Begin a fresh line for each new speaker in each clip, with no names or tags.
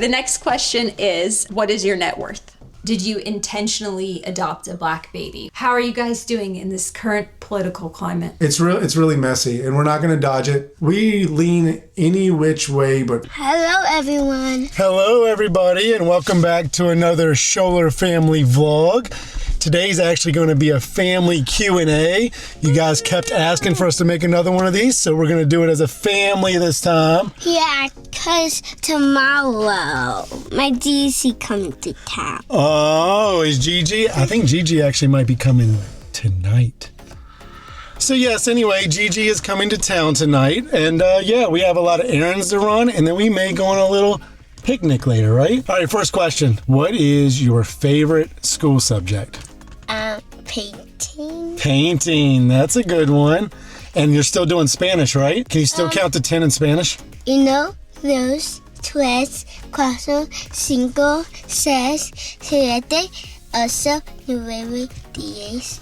The next question is, what is your net worth? Did you intentionally adopt a black baby? How are you guys doing in this current political climate?
It's really messy, and we're not going to dodge it. We lean any which way, but...
Hello, everyone.
Hello, everybody, and welcome back to another Schoeller family vlog. Today's actually going to be a family Q&A. You guys kept asking for us to make another one of these, so we're going to do it as a family this time.
Yeah, because tomorrow my Gigi coming to town.
Oh, is Gigi? I think Gigi actually might be coming tonight. So yes, anyway, Gigi is coming to town tonight, and yeah, we have a lot of errands to run, and then we may go on a little picnic later, right? All right, first question. What is your favorite school subject?
Painting.
Painting, that's a good one. And you're still doing Spanish, right? Can you still count to 10 in Spanish?
1, 2, 3, 4, 5, 6, 7, 8, 9, 10,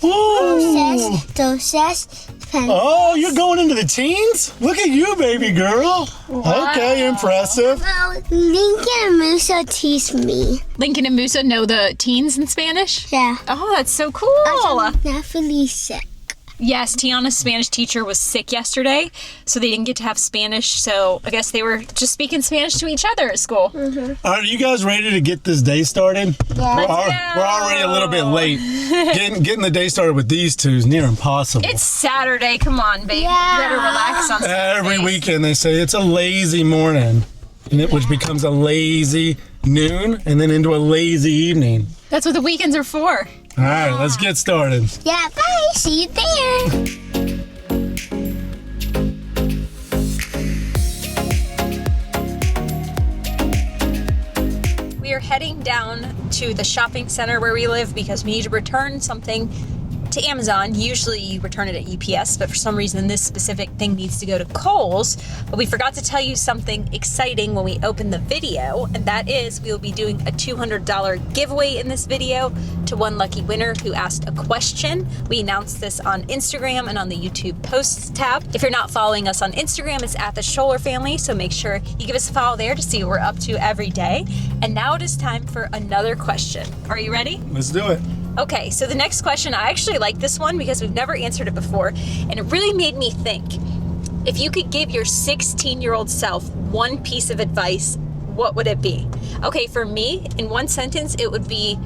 Ooh.
11.
Oh, you're going into the teens? Look at you, baby girl. Wow. Okay, impressive.
Well, Lincoln and Musa teach me.
Lincoln and Musa know the teens in Spanish?
Yeah.
Oh, that's so cool.
I'm not really sick.
Yes, Tiana's Spanish teacher was sick yesterday, so they didn't get to have Spanish, so I guess they were just speaking Spanish to each other at school.
Mm-hmm.
Are you guys ready to get this day started?
Yeah.
We're already a little bit late. Getting the day started with these two is near impossible.
It's Saturday, come on, babe.
Yeah.
You better relax on
Every
Saturdays.
weekend they say it's a lazy morning, which becomes a lazy noon, and then into a lazy evening.
That's what the weekends are for.
All right, let's get started.
Yeah, bye. See you there.
We are heading down to the shopping center where we live because we need to return something to Amazon. Usually you return it at UPS, but for some reason this specific thing needs to go to Kohl's. But we forgot to tell you something exciting when we opened the video, and that is we will be doing a $200 giveaway in this video to one lucky winner who asked a question. We announced this on Instagram and on the YouTube posts tab. If you're not following us on Instagram, it's at the Schoeller family, so make sure you give us a follow there to see what we're up to every day. And now it is time for another question. Are you ready?
Let's do it.
Okay, so the next question, I actually like this one because we've never answered it before, and it really made me think. If you could give your 16-year-old self one piece of advice, what would it be? Okay, for me, in one sentence, it would be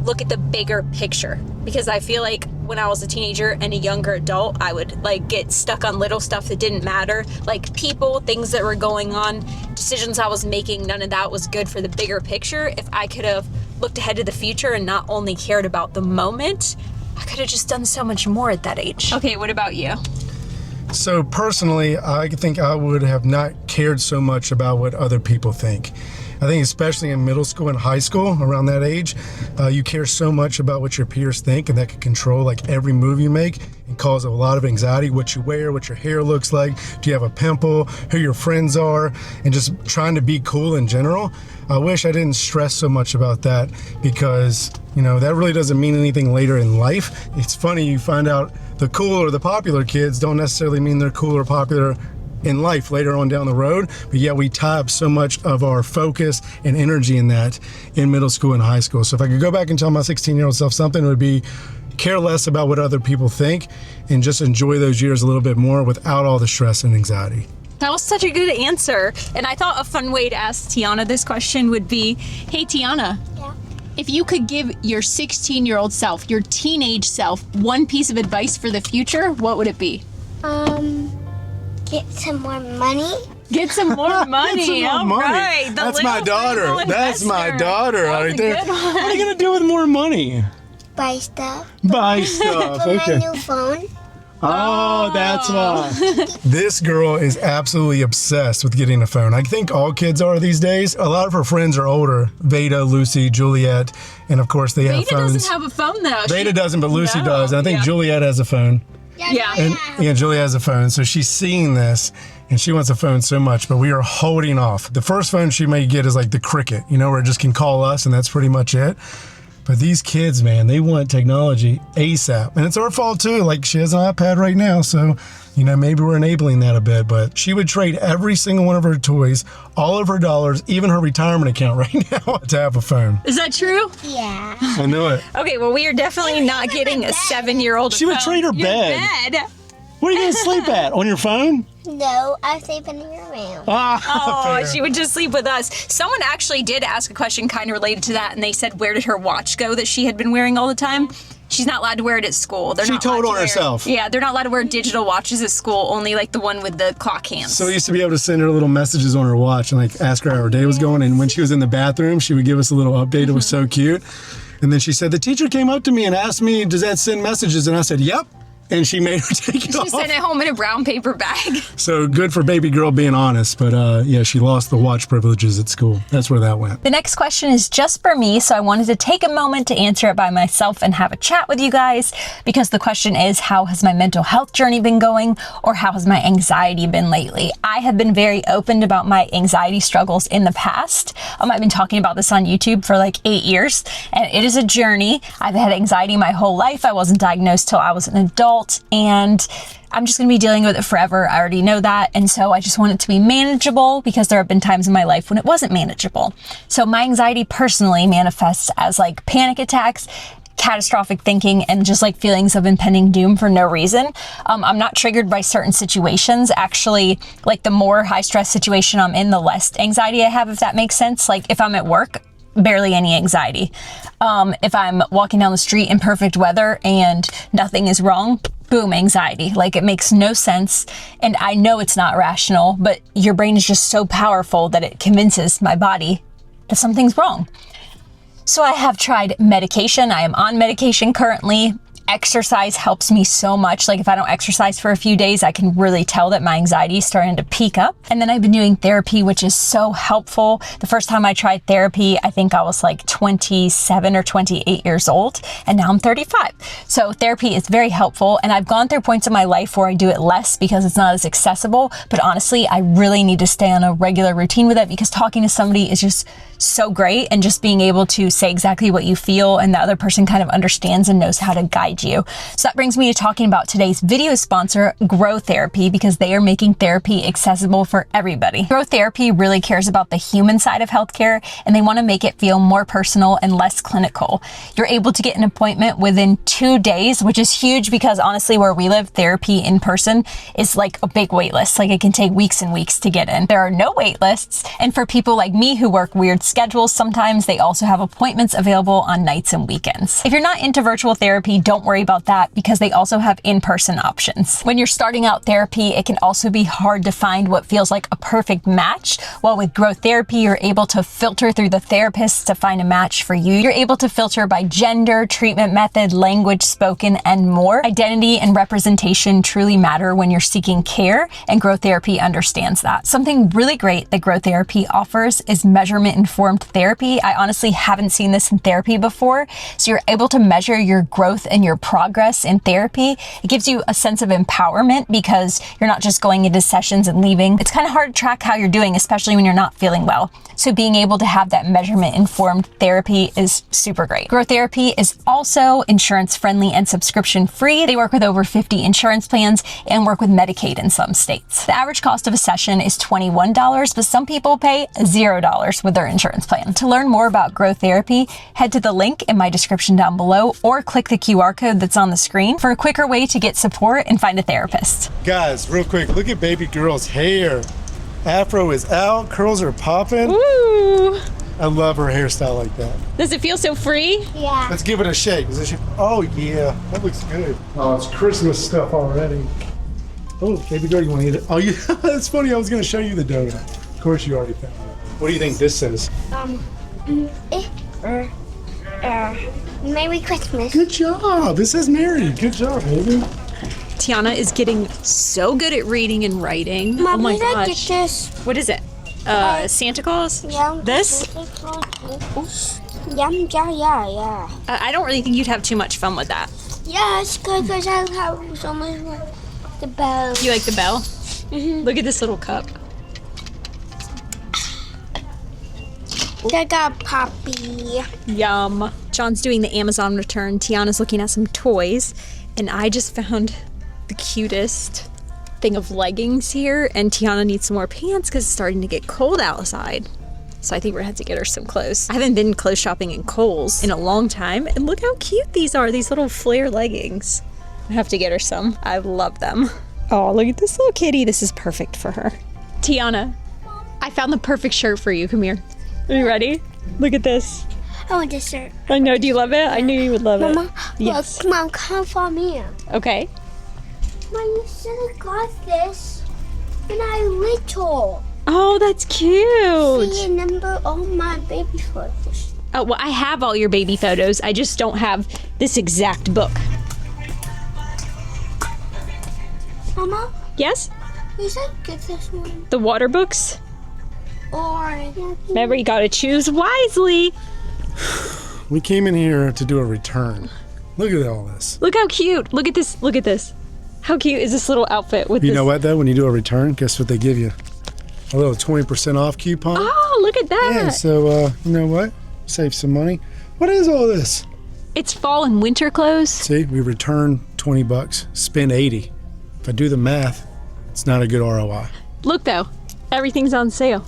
look at the bigger picture, because I feel like when I was a teenager and a younger adult, I would get stuck on little stuff that didn't matter, like people, things that were going on, decisions I was making. None of that was good for the bigger picture. If I could have looked ahead to the future and not only cared about the moment, I could have just done so much more at that age. Okay, what about you?
So personally, I think I would have not cared so much about what other people think. I think especially in middle school and high school, around that age, you care so much about what your peers think, and that can control every move you make and cause a lot of anxiety. What you wear, what your hair looks like, do you have a pimple, who your friends are, and just trying to be cool in general. I wish I didn't stress so much about that, because that really doesn't mean anything later in life. It's funny, you find out the cool or the popular kids don't necessarily mean they're cool or popular in life later on down the road, but yet we tie up so much of our focus and energy in that in middle school and high school. So if I could go back and tell my 16-year-old self something, it would be care less about what other people think and just enjoy those years a little bit more without all the stress and anxiety.
That was such a good answer. And I thought a fun way to ask Tiana this question would be, hey Tiana,
Yeah.
if you could give your 16-year-old self, your teenage self, one piece of advice for the future, what would it be?
Get some more money.
Get some more money.
Get some more
All
money.
right.
That's my daughter. That's my daughter right there.
Good one.
What are you gonna do with more money?
Buy stuff.
Buy stuff.
For my
Okay.
new phone.
Oh, that's why. This girl is absolutely obsessed with getting a phone. I think all kids are these days. A lot of her friends are older. Veda, Lucy, Juliet, and of course they have
Veda
phones.
doesn't have a phone though.
Veda doesn't, but Lucy
No.
does. And I think
Yeah.
Juliet has a phone.
Yeah.
And yeah, Julia has a phone, so she's seeing this, and she wants a phone so much, but we are holding off. The first phone she may get is the Cricket, where it just can call us, and that's pretty much it. But these kids, man, they want technology ASAP. And it's our fault too. Like, she has an iPad right now, so, you know, maybe we're enabling that a bit. But she would trade every single one of her toys, all of her dollars, even her retirement account right now to have a phone.
Is that true?
Yeah.
I knew it.
Okay, well, we are definitely not getting a 7-year-old.
She would trade her bed. Where are you going to sleep at? On your phone?
No, I sleep in your room.
Oh,
Fair.
she would just sleep with us. Someone actually did ask a question kind of related to that, and they said, where did her watch go that she had been wearing all the time? She's not allowed to wear it at school.
She told on herself.
Yeah, they're not allowed to wear digital watches at school, only like the one with the clock hands.
So we used to be able to send her little messages on her watch and like ask her how her day was going. And when she was in the bathroom, she would give us a little update. It was so cute. And then she said, the teacher came up to me and asked me, does that send messages? And I said, yep. And she made her take it off.
She sent it home in a brown paper bag.
So good for baby girl being honest. But yeah, she lost the watch privileges at school. That's where that went.
The next question is just for me, so I wanted to take a moment to answer it by myself and have a chat with you guys, because the question is, how has my mental health journey been going, or how has my anxiety been lately? I have been very open about my anxiety struggles in the past. I've been talking about this on YouTube for like 8 years, and it is a journey. I've had anxiety my whole life. I wasn't diagnosed till I was an adult, and I'm just going to be dealing with it forever. I already know that. And so I just want it to be manageable, because there have been times in my life when it wasn't manageable. So my anxiety personally manifests as like panic attacks, catastrophic thinking, and just like feelings of impending doom for no reason. I'm not triggered by certain situations. Actually, like the more high stress situation I'm in, the less anxiety I have, if that makes sense. Like if I'm at work, barely any anxiety. If I'm walking down the street in perfect weather and nothing is wrong, boom, anxiety. Like it makes no sense. And I know it's not rational, but your brain is just so powerful that it convinces my body that something's wrong. So I have tried medication. I am on medication currently. Exercise helps me so much. Like if I don't exercise for a few days, I can really tell that my anxiety is starting to peak up. And then I've been doing therapy, which is so helpful. The first time I tried therapy, I think I was like 27 or 28 years old, and now I'm 35. So therapy is very helpful. And I've gone through points in my life where I do it less because it's not as accessible. But honestly, I really need to stay on a regular routine with it, because talking to somebody is just so great, and just being able to say exactly what you feel and the other person kind of understands and knows how to guide you. So that brings me to talking about today's video sponsor, Grow Therapy, because they are making therapy accessible for everybody. Grow Therapy really cares about the human side of healthcare, and they want to make it feel more personal and less clinical. You're able to get an appointment within 2 days, which is huge, because honestly, where we live, therapy in person is like a big wait list. Like it can take weeks and weeks to get in. There are no wait lists. And for people like me who work weird schedules, sometimes they also have appointments available on nights and weekends. If you're not into virtual therapy, don't worry about that, because they also have in-person options. When you're starting out therapy, it can also be hard to find what feels like a perfect match. While with Grow Therapy, you're able to filter through the therapists to find a match for you. You're able to filter by gender, treatment method, language spoken, and more. Identity and representation truly matter when you're seeking care, and Grow Therapy understands that. Something really great that Grow Therapy offers is measurement-informed therapy. I honestly haven't seen this in therapy before. So you're able to measure your growth and your progress in therapy. It gives you a sense of empowerment, because you're not just going into sessions and leaving. It's kind of hard to track how you're doing, especially when you're not feeling well. So being able to have that measurement-informed therapy is super great. Grow Therapy is also insurance-friendly and subscription-free. They work with over 50 insurance plans and work with Medicaid in some states. The average cost of a session is $21, but some people pay $0 with their insurance plan. To learn more about Grow Therapy, head to the link in my description down below, or click the QR code that's on the screen for a quicker way to get support and find a therapist.
Guys, real quick, look at baby girl's hair. Afro is out, curls are popping.
Ooh!
I love her hairstyle like that.
Does it feel so free?
Yeah.
Let's give it a shake. Oh yeah, that looks good. Oh, it's Christmas stuff already. Oh, baby girl, you want to eat it? Oh yeah, that's funny. I was going to show you the donut. Of course you already found it. What do you think this says?
Merry Christmas.
Good job. This says Merry. Good job, baby.
Tiana is getting so good at reading and writing.
Mom,
oh my
did I
gosh.
get this?
What is it? Santa Claus?
Yeah.
This?
Yeah.
I don't really think you'd have too much fun with that.
Yeah, it's good because I have so much fun. The bell.
You like the bell? Mm-hmm. Look at this little cup.
I got Poppy.
Yum. John's doing the Amazon return. Tiana's looking at some toys. And I just found the cutest thing of leggings here. And Tiana needs some more pants because it's starting to get cold outside. So I think we're gonna have to get her some clothes. I haven't been clothes shopping in Kohl's in a long time. And look how cute these are, these little flare leggings. I have to get her some. I love them. Oh, look at this little kitty. This is perfect for her. Tiana, I found the perfect shirt for you. Come here. Are you ready? Look at this.
I want this shirt.
I know. Do you love it? I knew you would love
Mama,
it. Yes.
look, Mom, come for me.
Okay.
Mom, you should have got this when I little.
Oh, that's cute.
See, remember all my baby photos.
Oh, well, I have all your baby photos. I just don't have this exact book.
Mama,
Yes?
you should get this one.
The water books?
Or
Remember, you gotta choose wisely.
We came in here to do a return. Look at all this.
Look how cute. Look at this. Look at this. How cute is this little outfit with
You
this?
know what, though? When you do a return, guess what they give you? A little 20% off coupon.
Oh, look at that.
Yeah, so, you know what? Save some money. What is all this?
It's fall and winter clothes.
See, we return 20 bucks, spend 80. If I do the math, it's not a good ROI.
Look, though. Everything's on sale.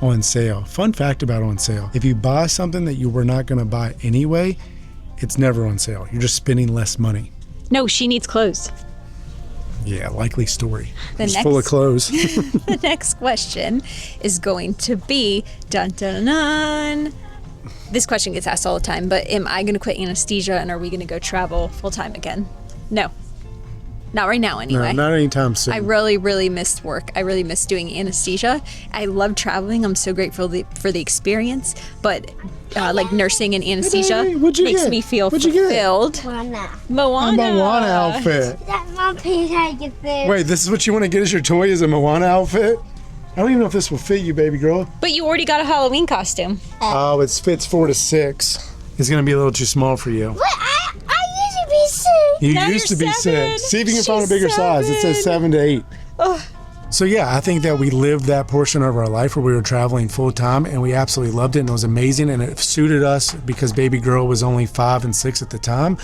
On sale. Fun fact about on sale. If you buy something that you were not going to buy anyway, it's never on sale. You're just spending less money.
No, she needs clothes.
Yeah, likely story.
The
It's
next-
full of clothes.
The next question is going to be dun dun dun. This question gets asked all the time, but am I going to quit anesthesia and are we going to go travel full time again? No. Not right now, anyway.
No, not anytime soon.
I really, really missed work. I really missed doing anesthesia. I love traveling. I'm so grateful for the experience. But like nursing and anesthesia
Hey, what'd you
makes
get?
me feel
What'd you get?
fulfilled.
Mama.
Moana.
Moana outfit.
That Mom, please, I get this.
Wait, this is what you want to get as your toy, is a Moana outfit? I don't even know if this will fit you, baby girl.
But you already got a Halloween costume.
Oh, it fits 4 to 6. It's going to be a little too small for you.
What? I used to be sick.
You
Now
used to
you're
be
7.
6. See if you can find a
She's
bigger size. It says 7 to 8.
Ugh.
So yeah, I think that we lived that portion of our life where we were traveling full time, and we absolutely loved it, and it was amazing, and it suited us because baby girl was only 5 and 6 at the time.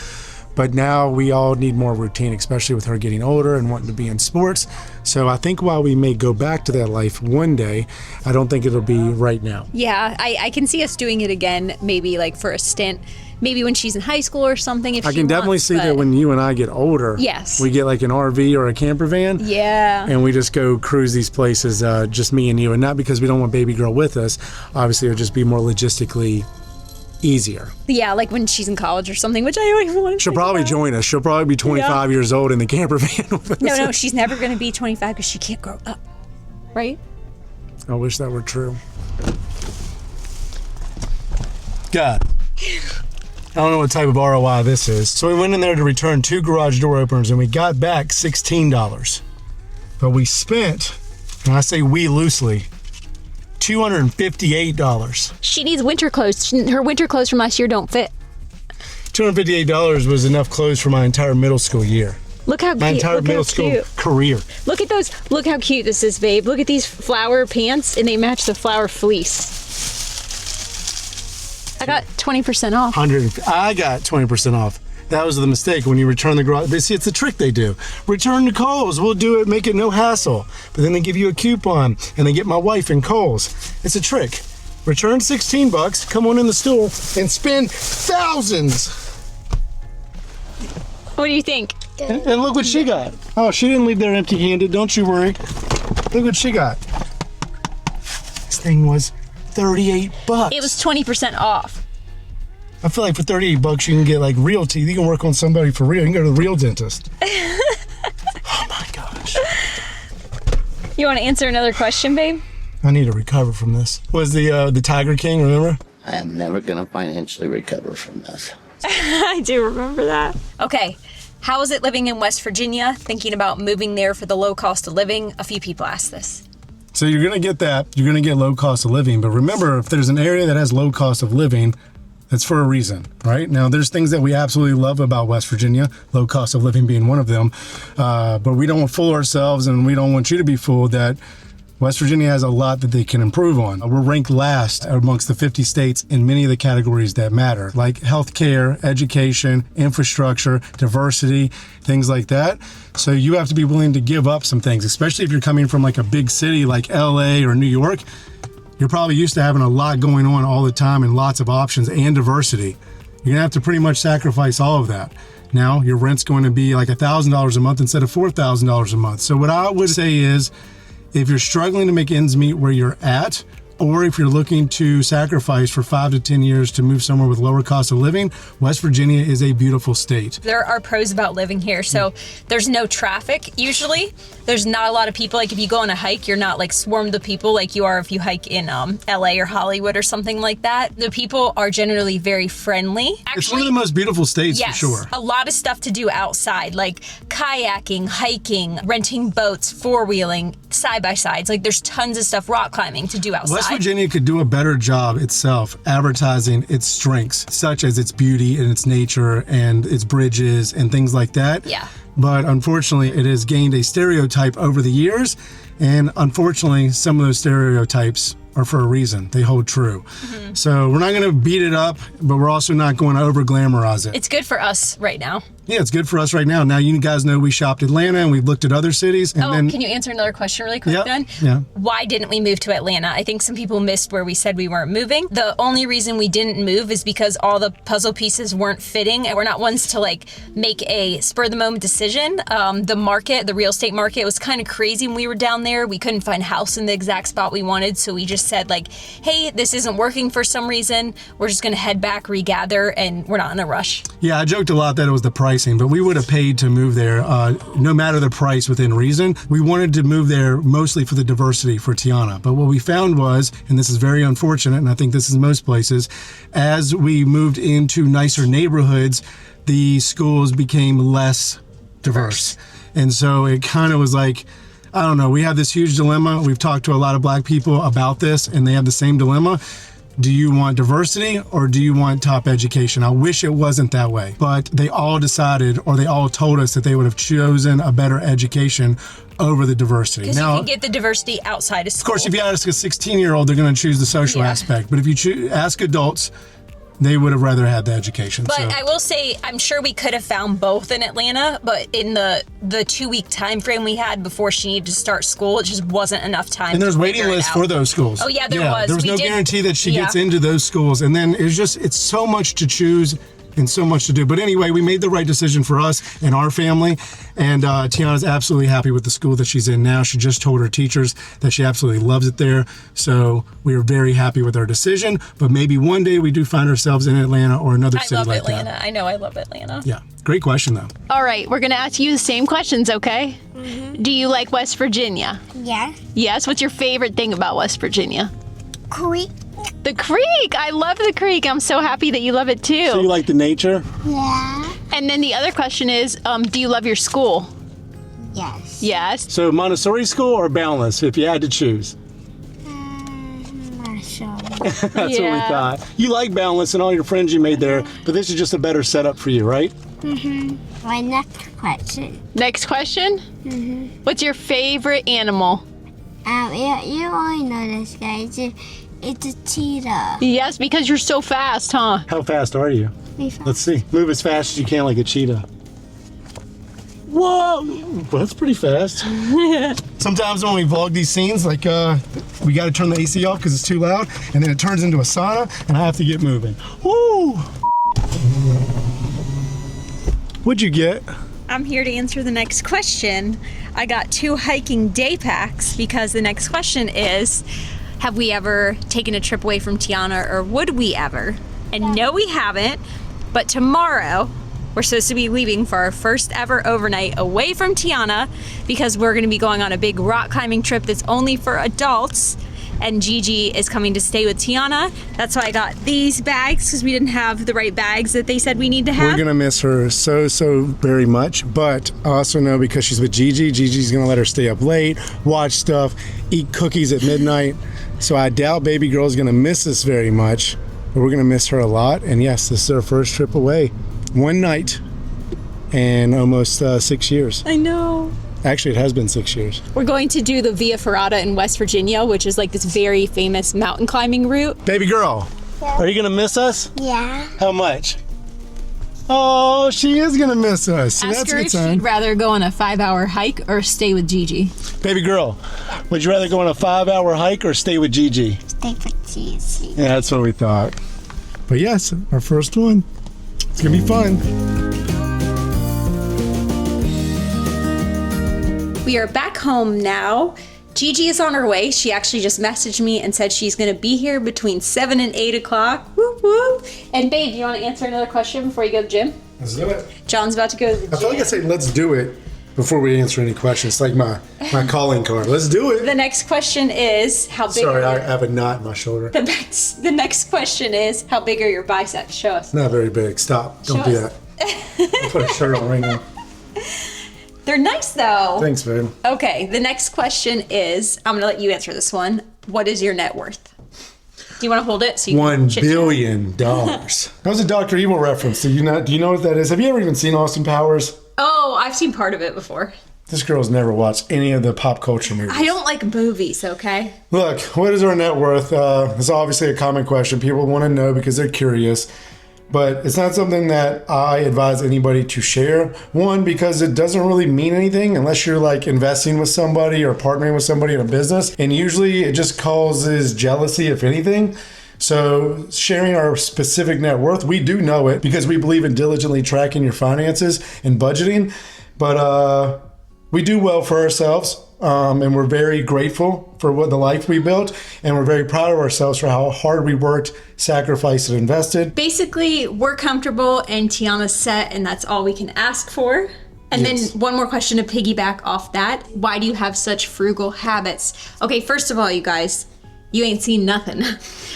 But now we all need more routine, especially with her getting older and wanting to be in sports. So I think while we may go back to that life one day, I don't think it'll be right now.
Yeah, I can see us doing it again, maybe like for a stint. Maybe when she's in high school or something. If
I
she
can definitely
wants,
see
but-
that when you and I get older,
Yes.
we get like an RV or a camper van.
Yeah.
And we just go cruise these places, just me and you, and not because we don't want baby girl with us. Obviously, it'll just be more logistically easier.
Yeah, like when she's in college or something, which I don't even want to.
She'll probably join us. She'll probably be 25 years old in the camper van with us.
No, she's never going to be 25 because she can't grow up. Right?
I wish that were true. God. I don't know what type of ROI this is. So we went in there to return 2 garage door openers, and we got back $16. But we spent, and I say we loosely, $258.
She needs winter clothes. Her winter clothes from last year don't fit.
$258 was enough clothes for my entire middle school year.
Look how
My
cute.
entire
Look
middle
how
school
cute.
career.
Look at those. Look how cute this is, babe. Look at these flower pants, and they match the flower fleece. I got 20% off.
I got 20% off. That was the mistake when you return the garage. But see, it's a trick they do. Return to Kohl's. We'll do it, make it no hassle. But then they give you a coupon, and they get my wife in Kohl's. It's a trick. Return $16, come on in the store, and spend thousands.
What do you think?
And look what she got. Oh, she didn't leave there empty-handed. Don't you worry. Look what she got. This thing was $38.
It was 20% off.
I feel like for $38 you can get like real teeth. You can work on somebody for real. You can go to the real dentist. Oh my gosh.
You want to answer another question, babe?
I need to recover from this. Was the Tiger King, remember?
I am never going to financially recover from this.
I do remember that. Okay. How is it living in West Virginia? Thinking about moving there for the low cost of living? A few people asked this.
So you're gonna get that. You're gonna get low cost of living. But remember, if there's an area that has low cost of living, that's for a reason, right? Now, there's things that we absolutely love about West Virginia, low cost of living being one of them. But we don't fool ourselves, and we don't want you to be fooled that West Virginia has a lot that they can improve on. We're ranked last amongst the 50 states in many of the categories that matter, like healthcare, education, infrastructure, diversity, things like that. So you have to be willing to give up some things, especially if you're coming from like a big city like LA or New York. You're probably used to having a lot going on all the time and lots of options and diversity. You're gonna have to pretty much sacrifice all of that. Now your rent's going to be like $1,000 a month instead of $4,000 a month. So what I would say is, if you're struggling to make ends meet where you're at, or if you're looking to sacrifice for 5 to 10 years to move somewhere with lower cost of living, West Virginia is a beautiful state.
There are pros about living here. So there's no traffic usually. There's not a lot of people. Like if you go on a hike, you're not like swarmed with people like you are if you hike in LA or Hollywood or something like that. The people are generally very friendly. Actually,
It's one of the most beautiful states,
yes,
for sure.
a lot of stuff to do outside, like kayaking, hiking, renting boats, four-wheeling, side-by-sides. Like there's tons of stuff, rock climbing to do outside.
West Virginia could do a better job itself advertising its strengths, such as its beauty and its nature and its bridges and things like that.
Yeah.
But unfortunately, it has gained a stereotype over the years. And unfortunately, some of those stereotypes are for a reason. They hold true.
Mm-hmm.
So we're not going to beat it up, but we're also not going to over glamorize it.
It's good for us right now.
Yeah, it's good for us right now. Now, you guys know we shopped Atlanta and we've looked at other cities. And
Can you answer another question really quick then?
Yeah.
Why didn't we move to Atlanta? I think some people missed where we said we weren't moving. The only reason we didn't move is because all the puzzle pieces weren't fitting, and we're not ones to like make a spur of the moment decision. The real estate market was kind of crazy when we were down there. We couldn't find a house in the exact spot we wanted, so we just said like, hey, this isn't working for some reason. We're just gonna head back, regather, and we're not in a rush.
Yeah, I joked a lot that it was the pricing, but we would have paid to move there no matter the price within reason. We wanted to move there mostly for the diversity for Tiana. But what we found was, and this is very unfortunate, and I think this is most places, as we moved into nicer neighborhoods, the schools became less diverse. And so it kind of was like, I don't know, we have this huge dilemma. We've talked to a lot of black people about this, and they have the same dilemma. Do you want diversity or do you want top education? I wish it wasn't that way, but they all decided, or they all told us that they would have chosen a better education over the diversity.
Because you
Now,
can get the diversity outside of school.
of course, if you ask a 16-year-old, they're going to choose the social
Yeah.
aspect. But if you ask adults, they would have rather had the education.
But
so.
I will say, I'm sure we could have found both in Atlanta, but in the 2-week time frame we had before she needed to start school, it just wasn't enough time.
And there's
to
waiting
figure it
lists
out.
for those schools.
Oh, yeah, there was.
There was
We
no
did-
guarantee that she gets
yeah.
into those schools. And then it's so much to choose and so much to do. But anyway, we made the right decision for us and our family. And Tiana's absolutely happy with the school that she's in now. She just told her teachers that she absolutely loves it there. So we are very happy with our decision. But maybe one day we do find ourselves in Atlanta or another
I
city
love
like
Atlanta.
that.
I know I love Atlanta.
Yeah, great question though.
All right, we're going to ask you the same questions, okay? Do you like West Virginia?
Yeah.
Yes. What's your favorite thing about West Virginia?
Creek.
The creek. I love the creek. I'm so happy that you love it too.
So you like the nature?
Yeah.
And then the other question is, do you love your school?
Yes.
Yes.
So Montessori school or Boundless, if you had to choose?
Marshall.
That's what we
Yeah.
thought. You like Boundless and all your friends you made there, but this is just a better setup for you, right?
My next question.
Next question. What's your favorite animal?
You only know this guy. It's a cheetah.
Yes, because you're so fast, huh?
How fast are you? Let's see. Move as fast as you can like a cheetah. Whoa! Well, that's pretty fast. Sometimes when we vlog these scenes, like we got to turn the AC off because it's too loud, and then it turns into a sauna, and I have to get moving. Woo! What'd you get?
I'm here to answer the next question. I got 2 hiking day packs because the next question is, have we ever taken a trip away from Tiana, or would we ever? And no, we haven't, but tomorrow we're supposed to be leaving for our first ever overnight away from Tiana because we're gonna be going on a big rock climbing trip that's only for adults, and Gigi is coming to stay with Tiana. That's why I got these bags, because we didn't have the right bags that they said we need to have.
We're gonna miss her so very much, but I also know because she's with Gigi, Gigi's gonna let her stay up late, watch stuff, eat cookies at midnight. So I doubt baby girl's gonna miss us very much, but we're gonna miss her a lot. And yes, this is our first trip away. One night and almost 6 years.
I know.
Actually, it has been 6 years.
We're going to do the Via Ferrata in West Virginia, which is like this very famous mountain climbing route.
Baby girl, are you going to miss us?
Yeah.
How much? Oh, she is going to miss us. So
Ask
that's a
her
good
if
sign.
she'd rather go on a 5-hour hike or stay with Gigi.
Baby girl, would you rather go on a 5-hour hike or stay with Gigi?
Stay for cheesy.
Yeah, that's what we thought. But yes, our first one. It's going to be fun.
We are back home now. Gigi is on her way. She actually just messaged me and said she's going to be here between 7 and 8 o'clock. Whoop, whoop. And babe, do you want to answer another question before you go to the gym?
Let's do it.
John's about to go to the gym.
I feel like I say let's do it before we answer any questions. It's like my calling card. Let's do it.
The next question is how big
Sorry,
are
I have a knot in my shoulder.
the next question is how big are your biceps? Show us.
Not very big. Stop. Don't
Show
do
us.
that. I'll put a shirt on right now.
They're nice though.
Thanks, babe.
Okay, the next question is I'm gonna let you answer this one. What is your net worth? Do you want to hold it so you can
$1
chit-chat?
billion. That was a Dr. Evil reference. Do you know what that is? Have you ever even seen Austin Powers?
Oh, I've seen part of it before.
This girl's never watched any of the pop culture movies.
I don't like movies, okay?
Look, what is our net worth? It's obviously a common question. People want to know because they're curious. But it's not something that I advise anybody to share. One, because it doesn't really mean anything unless you're like investing with somebody or partnering with somebody in a business. And usually it just causes jealousy, if anything. So sharing our specific net worth, we do know it because we believe in diligently tracking your finances and budgeting. But we do well for ourselves. And we're very grateful for what the life we built, and we're very proud of ourselves for how hard we worked, sacrificed, and invested.
Basically, we're comfortable and Tiana's set, and that's all we can ask for. And
Yes.
then one more question to piggyback off that. Why do you have such frugal habits? Okay, first of all, you guys, you ain't seen nothing.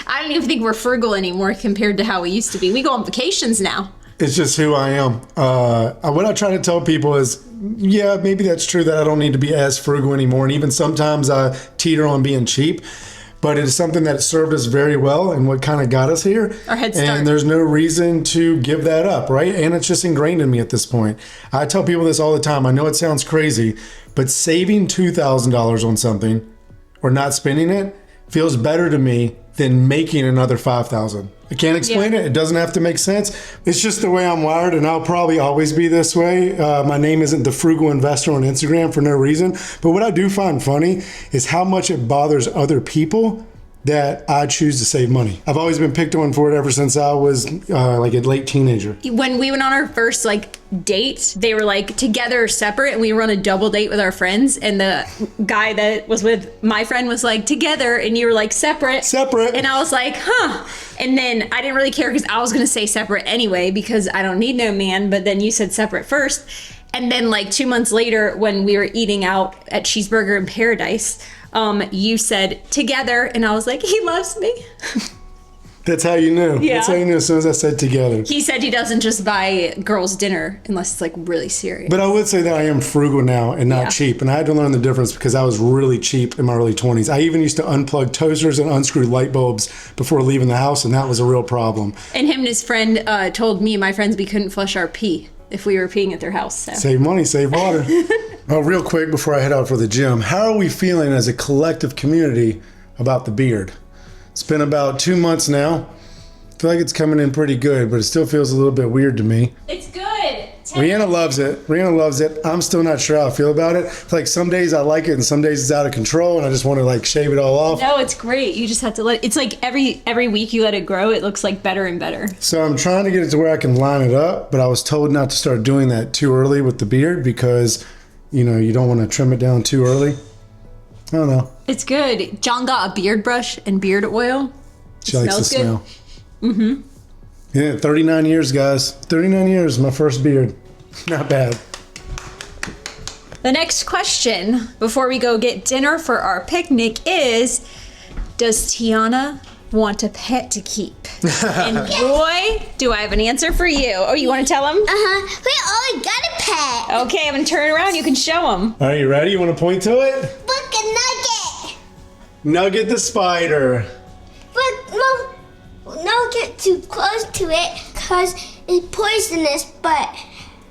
I don't even think we're frugal anymore compared to how we used to be. We go on vacations now.
It's just who I am. What I try to tell people is, yeah, maybe that's true that I don't need to be as frugal anymore. And even sometimes I teeter on being cheap. But it is something that served us very well and what kind of got us here.
Our head start.
And there's no reason to give that up, right? And it's just ingrained in me at this point. I tell people this all the time. I know it sounds crazy, but saving $2,000 on something or not spending it feels better to me than making another $5,000. I can't explain it. It doesn't have to make sense. It's just the way I'm wired, and I'll probably always be this way. My name isn't the Frugal Investor on Instagram for no reason. But what I do find funny is how much it bothers other people that I choose to save money. I've always been picked on for it ever since I was like a late teenager.
When we went on our first date, they were together or separate, and we were on a double date with our friends, and the guy that was with my friend was together, and you were separate.
Separate.
And I was like, huh. And then I didn't really care because I was gonna say separate anyway because I don't need no man, but then you said separate first. And then 2 months later when we were eating out at Cheeseburger in Paradise, you said together, and I was like, he loves me.
That's how you knew.
Yeah.
That's how you knew as soon as I said together.
He said he doesn't just buy girls dinner unless it's really serious.
But I would say that I am frugal now and not cheap. And I had to learn the difference because I was really cheap in my early 20s. I even used to unplug toasters and unscrew light bulbs before leaving the house, and that was a real problem.
And him and his friend told me and my friends we couldn't flush our pee if we were peeing at their house. So.
Save money, save water. Well, real quick before I head out for the gym, how are we feeling as a collective community about the beard? It's been about 2 months now. I feel like it's coming in pretty good, but it still feels a little bit weird to me.
It's good.
Rihanna loves it. Rihanna loves it. I'm still not sure how I feel about it. Some days I like it and some days it's out of control and I just want to shave it all off.
No, it's great. You just have to let it. It's every week you let it grow, it looks better and better.
So I'm trying to get it to where I can line it up, but I was told not to start doing that too early with the beard because, you don't want to trim it down too early. I don't know.
It's good. John got a beard brush and beard oil.
She likes the
smells
smell. Mm-hmm. Yeah, 39 years, guys. 39 years, my first beard. Not bad.
The next question before we go get dinner for our picnic is, does Tiana want a pet to keep? And Roy, do I have an answer for you? Oh, you want to tell him?
We already got a pet.
Okay, I'm going to turn around. You can show him.
All right, you ready? You want to point to it?
Look, a nugget.
Nugget the spider.
But don't get too close to it because it's poisonous but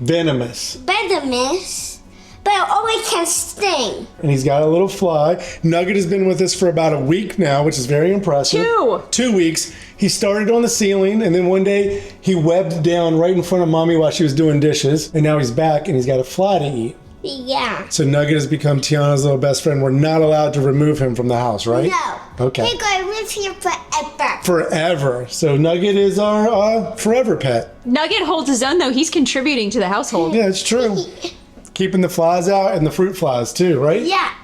Venomous.
venomous. but it always can sting.
And he's got a little fly. Nugget has been with us for about a week now, which is very impressive. 2 weeks. He started on the ceiling, and then one day he webbed down right in front of Mommy while she was doing dishes. And now he's back, and he's got a fly to eat.
Yeah.
So Nugget has become Tiana's little best friend. We're not allowed to remove him from the house, right?
No.
Okay.
He's going to live here forever.
Forever. So Nugget is our forever pet.
Nugget holds his own, though. He's contributing to the household.
Yeah, it's true. Keeping the flies out and the fruit flies too, right?
Yeah.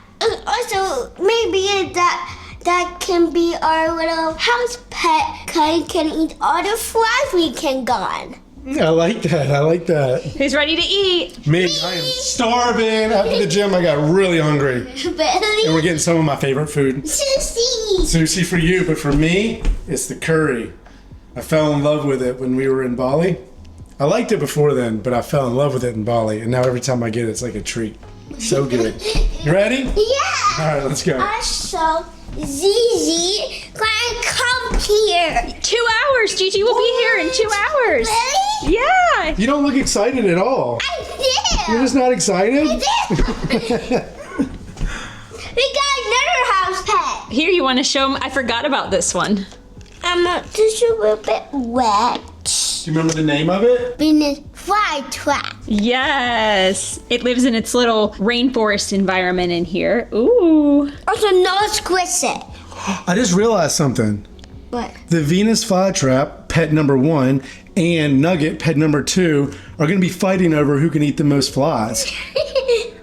Also, maybe that can be our little house pet. Cause he can eat all the flies we can gone.
I like that. I like that.
Who's ready to eat?
Me, I am starving. After the gym, I got really hungry. And we're getting some of my favorite food.
Sushi.
Sushi for you, but for me, it's the curry. I fell in love with it when we were in Bali. I liked it before then, but I fell in love with it in Bali. And now every time I get it, it's like a treat. So good. You ready?
Yeah.
All right, let's go.
Also, Zizi gonna come here.
2 hours. Gigi will be here in 2 hours.
Really?
Yeah.
You don't look excited at all.
I
You're
did.
just not excited?
We got another house pet.
Here, you want to show him? I forgot about this one.
Just a little bit wet.
Do you remember the name of it?
Venus flytrap.
Yes. It lives in its little rainforest environment in here. Ooh.
Also, no squish it.
I just realized something.
What?
The Venus flytrap, pet number 1, and Nugget, pet number 2, are going to be fighting over who can eat the most flies.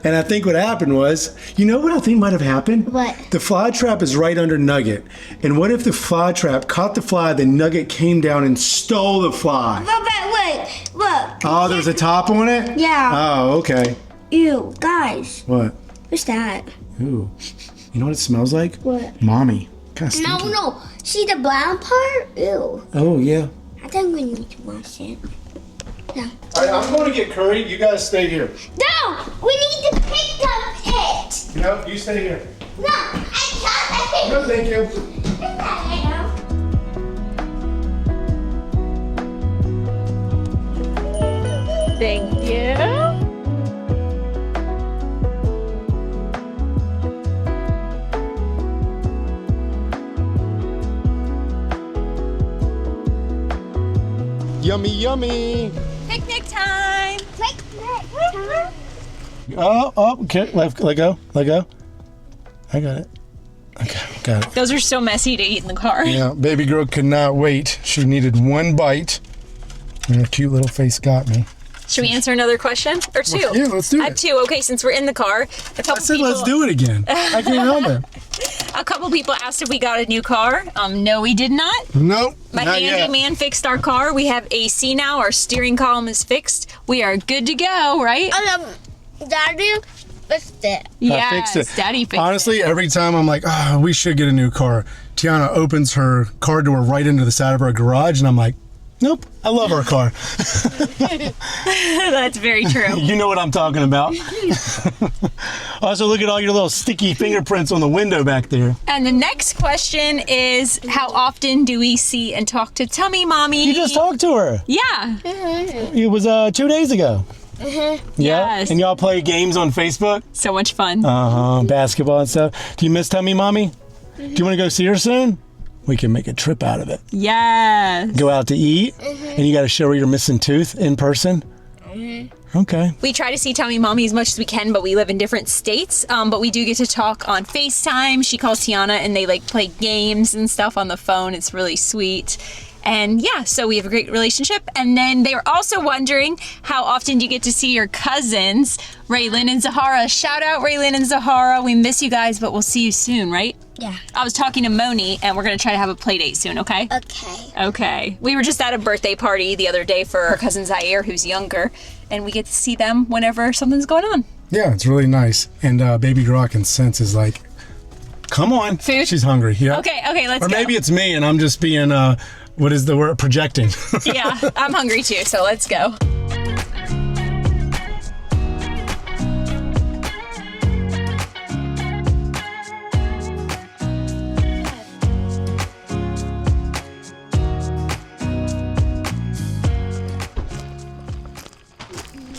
And I think what happened was, you know what I think might have happened?
What?
The fly trap is right under Nugget. And what if the fly trap caught the fly, then Nugget came down and stole the fly?
But wait, look.
Oh, there's a top on it?
Yeah.
Oh, okay.
Ew, guys.
What?
What's that?
Ooh. You know what it smells like?
What?
Mommy. Kind of
No,
stinky.
no. See the brown part? Ew.
Oh, yeah.
I think we need to wash it. No.
All right, I'm going to get curry. You guys stay here.
No! We need to pick up it!
No, you stay here.
No! I
No, thank you.
Thank you.
Yummy, yummy.
Picnic time.
Oh, okay. Let go. Let go. I got it. Okay, got it.
Those are so messy to eat in the car.
Yeah, baby girl could not wait. She needed one bite. And her cute little face got me.
Should we answer another question? Or two?
Yeah, let's do
I have
it.
two. Okay, since we're in the car, a couple
I said
people,
let's do it again. I can't help it.
A couple people asked if we got a new car. No, we did not.
Nope,
My
not yet.
handyman fixed our car. We have AC now. Our steering column is fixed. We are good to go, right?
Daddy fixed it.
Yes,
I fixed it.
Daddy fixed
Honestly, every time I'm like, oh, we should get a new car. Tiana opens her car door right into the side of our garage, and I'm like, nope, I love our car.
it. That's very true.
You know what I'm talking about. Also, look at all your little sticky fingerprints on the window back there.
And the next question is, how often do we see and talk to Tummy Mommy?
You just talked to her.
Yeah.
It was 2 days ago. Yeah?
Yes.
And y'all play games on Facebook?
So much fun.
Basketball and stuff. Do you miss Tummy Mommy? Do you want to go see her soon? We can make a trip out of it.
Yes.
Go out to eat, and you got to show her your missing tooth in person? Okay.
We try to see Tummy Mommy as much as we can, but we live in different states. But we do get to talk on FaceTime. She calls Tiana, and they like play games and stuff on the phone. It's really sweet. And yeah, so we have a great relationship. And then they were also wondering, how often do you get to see your cousins, Raylyn and Zahara? Shout out Raylyn and Zahara. We miss you guys, but we'll see you soon, right?
Yeah.
I was talking to Moni, and we're going to try to have a play date soon, okay?
Okay.
Okay. We were just at a birthday party the other day for our cousin Zaire, who's younger, and we get to see them whenever something's going on.
Yeah, it's really nice. And baby girl, I can sense is like, come on.
Food?
She's hungry. Yeah.
Okay, let's
Or
go.
maybe it's me, and I'm just being, what is the word? Projecting.
Yeah, I'm hungry too, so let's go.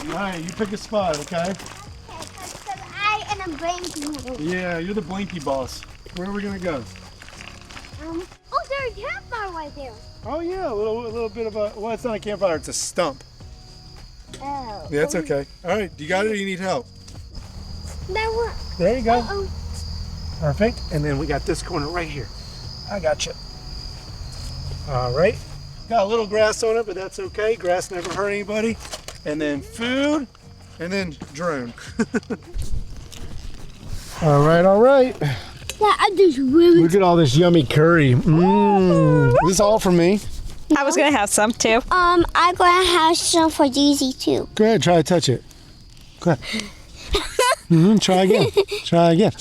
All right, you pick a spot, okay?
blinky.
Yeah, you're the blinky boss. Where are we gonna go?
Oh, there's a campfire right there.
Oh yeah, a little bit of a, well, it's not a campfire, it's a stump.
Oh.
Yeah, it's okay. All right, you got it or you need help?
That one.
There you go.
Oh.
Perfect. And then we got this corner right here. I got you. All right. Got a little grass on it, but that's okay. Grass never hurt anybody. And then food, and then drone. All right, all right.
Yeah, I just really.
Look at all this yummy curry. Mmm. This is all for me.
I was gonna have some too.
I'm gonna have some for Jeezy too.
Go ahead, try to touch it. Go ahead. Try again. Try again.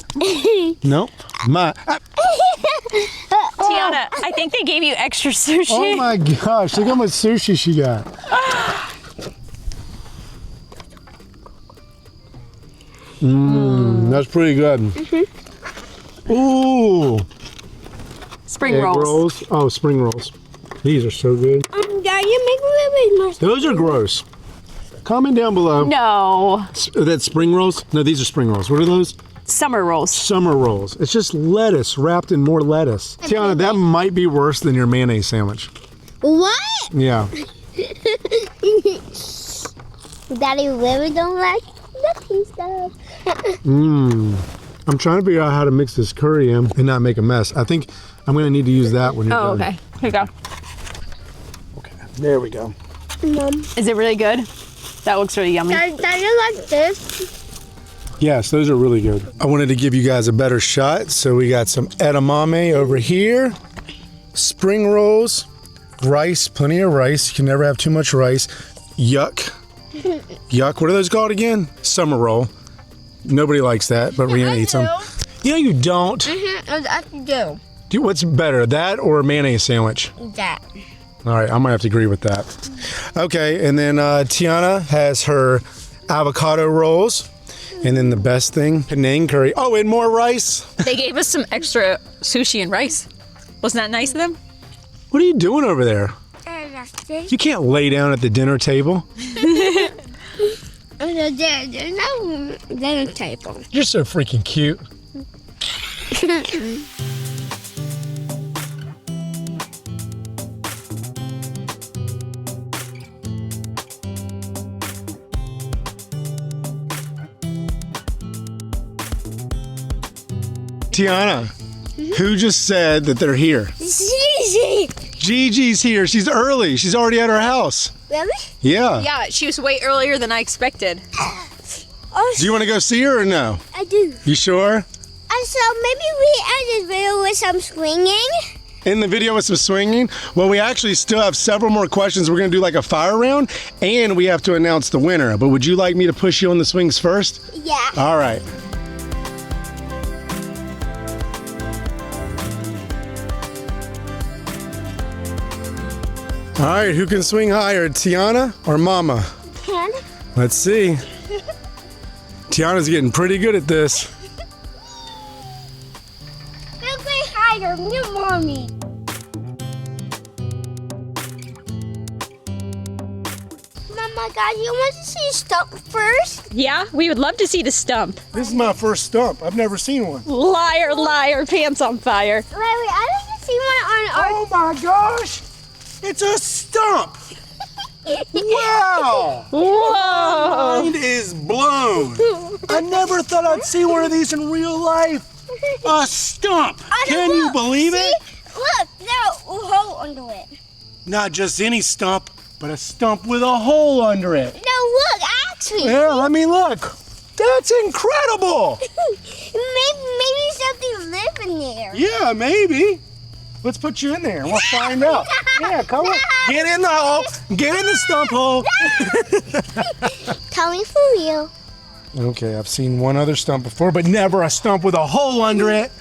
Nope.
Tiana, I think they gave you extra sushi.
Oh my gosh, look how much sushi she got. That's pretty good. Ooh.
Spring
Egg
rolls.
Oh, spring rolls. These are so good.
Daddy, make me more.
Those are gross. Comment down below.
No.
That's spring rolls? No, these are spring rolls. What are those?
Summer rolls.
Summer rolls. It's just lettuce wrapped in more lettuce. Tiana, that might be worse than your mayonnaise sandwich.
What?
Yeah.
Daddy really don't like nutty stuff.
I'm trying to figure out how to mix this curry in and not make a mess. I think I'm going to need to use that when you're
Oh,
done.
okay. Here you go.
Okay. There we go.
Mom,
Is it really good? That looks really yummy.
Daddy like this?
Yes, those are really good. I wanted to give you guys a better shot, so we got some edamame over here, spring rolls, rice, plenty of rice. You can never have too much rice. Yuck. Yuck. What are those called again? Summer roll. Nobody likes that, but Rihanna eats them. You know you don't.
I do.
What's better, that or a mayonnaise sandwich?
That.
All right, I might have to agree with that. Okay, and then Tiana has her avocado rolls. And then the best thing, Penang curry. Oh, and more rice.
They gave us some extra sushi and rice. Wasn't that nice of them?
What are you doing over there? You can't lay down at the dinner table.
There's no dinner table.
You're so freaking cute. Tiana, who just said that they're here?
Jeezy.
Gigi's here. She's early. She's already at her house.
Really?
Yeah.
Yeah, she was way earlier than I expected.
Oh,
Do you want to go see her or no?
I do.
You sure?
So maybe we end this video with some swinging.
In the video with some swinging? Well, we actually still have several more questions. We're going to do like a fire round, and we have to announce the winner. But would you like me to push you on the swings first?
Yeah.
All right. All right, who can swing higher, Tiana or Mama?
Can?
Let's see. Tiana's getting pretty good at this.
We'll play higher, me and Mommy. Mama, God, you want to see stump first?
Yeah, we would love to see the stump.
This is my first stump. I've never seen one.
Liar, liar, pants on fire.
Wait, I didn't see one on our...
Oh my gosh! It's a stump! Wow!
Whoa!
Mind is blown. I never thought I'd see one of these in real life. A stump! Can you believe it?
Look, there's a hole under it.
Not just any stump, but a stump with a hole under it.
No, look, actually.
Yeah, let me look. That's incredible!
Maybe something live in there.
Yeah, maybe. Let's put you in there and we'll find out. Yeah, come on. Get in the hole. Get in the stump hole.
Tell me for real.
Okay, I've seen one other stump before, but never a stump with a hole under it.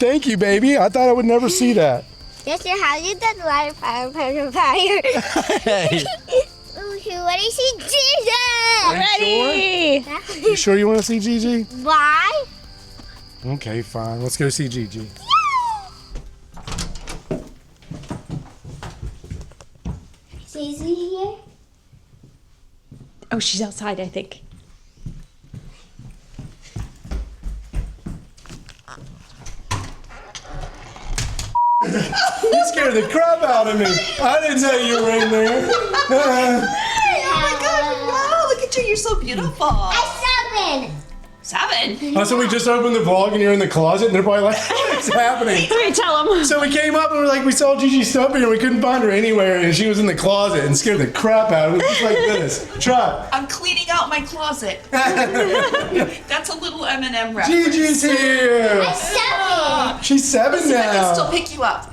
Thank you, baby. I thought I would never see that.
Yes, sir. How did that light fire?
Hey.
Okay, what do you see, Jesus?
Ready?
You sure you want to see Gigi?
Why?
Okay, fine. Let's go see Gigi.
Gigi here?
Oh, she's outside, I think.
You scared the crap out of me. I didn't know you were in there.
Oh my God! Wow, look at you. You're so beautiful.
I'm 7.
7.
Oh, so we just opened the vlog and you're in the closet and they're probably like, what's happening?
Let me tell him.
So we came up and we're like, we saw Gigi stuff here and we couldn't find her anywhere and she was in the closet and scared the crap out of us just like this. Try.
I'm cleaning out my closet. That's a little M&M wrap.
Gigi's here.
I'm 7.
She's 7
See if I can still
now.
pick you up.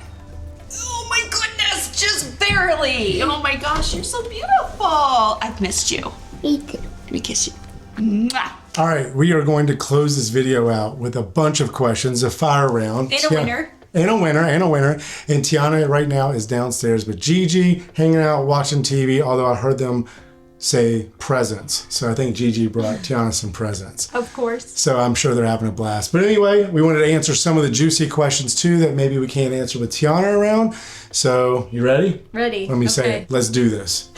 Oh my goodness, just barely. Oh my gosh, you're so beautiful. I've missed you.
Me too.
Let me kiss you. Mwah.
All right, we are going to close this video out with a bunch of questions, a fire round.
And a winner.
And a winner. And Tiana right now is downstairs with Gigi, hanging out, watching TV, although I heard them say presents. So I think Gigi brought Tiana some presents.
Of course.
So I'm sure they're having a blast. But anyway, we wanted to answer some of the juicy questions too that maybe we can't answer with Tiana around. So you ready?
Ready.
Let me say
Okay.
it. Let's do this.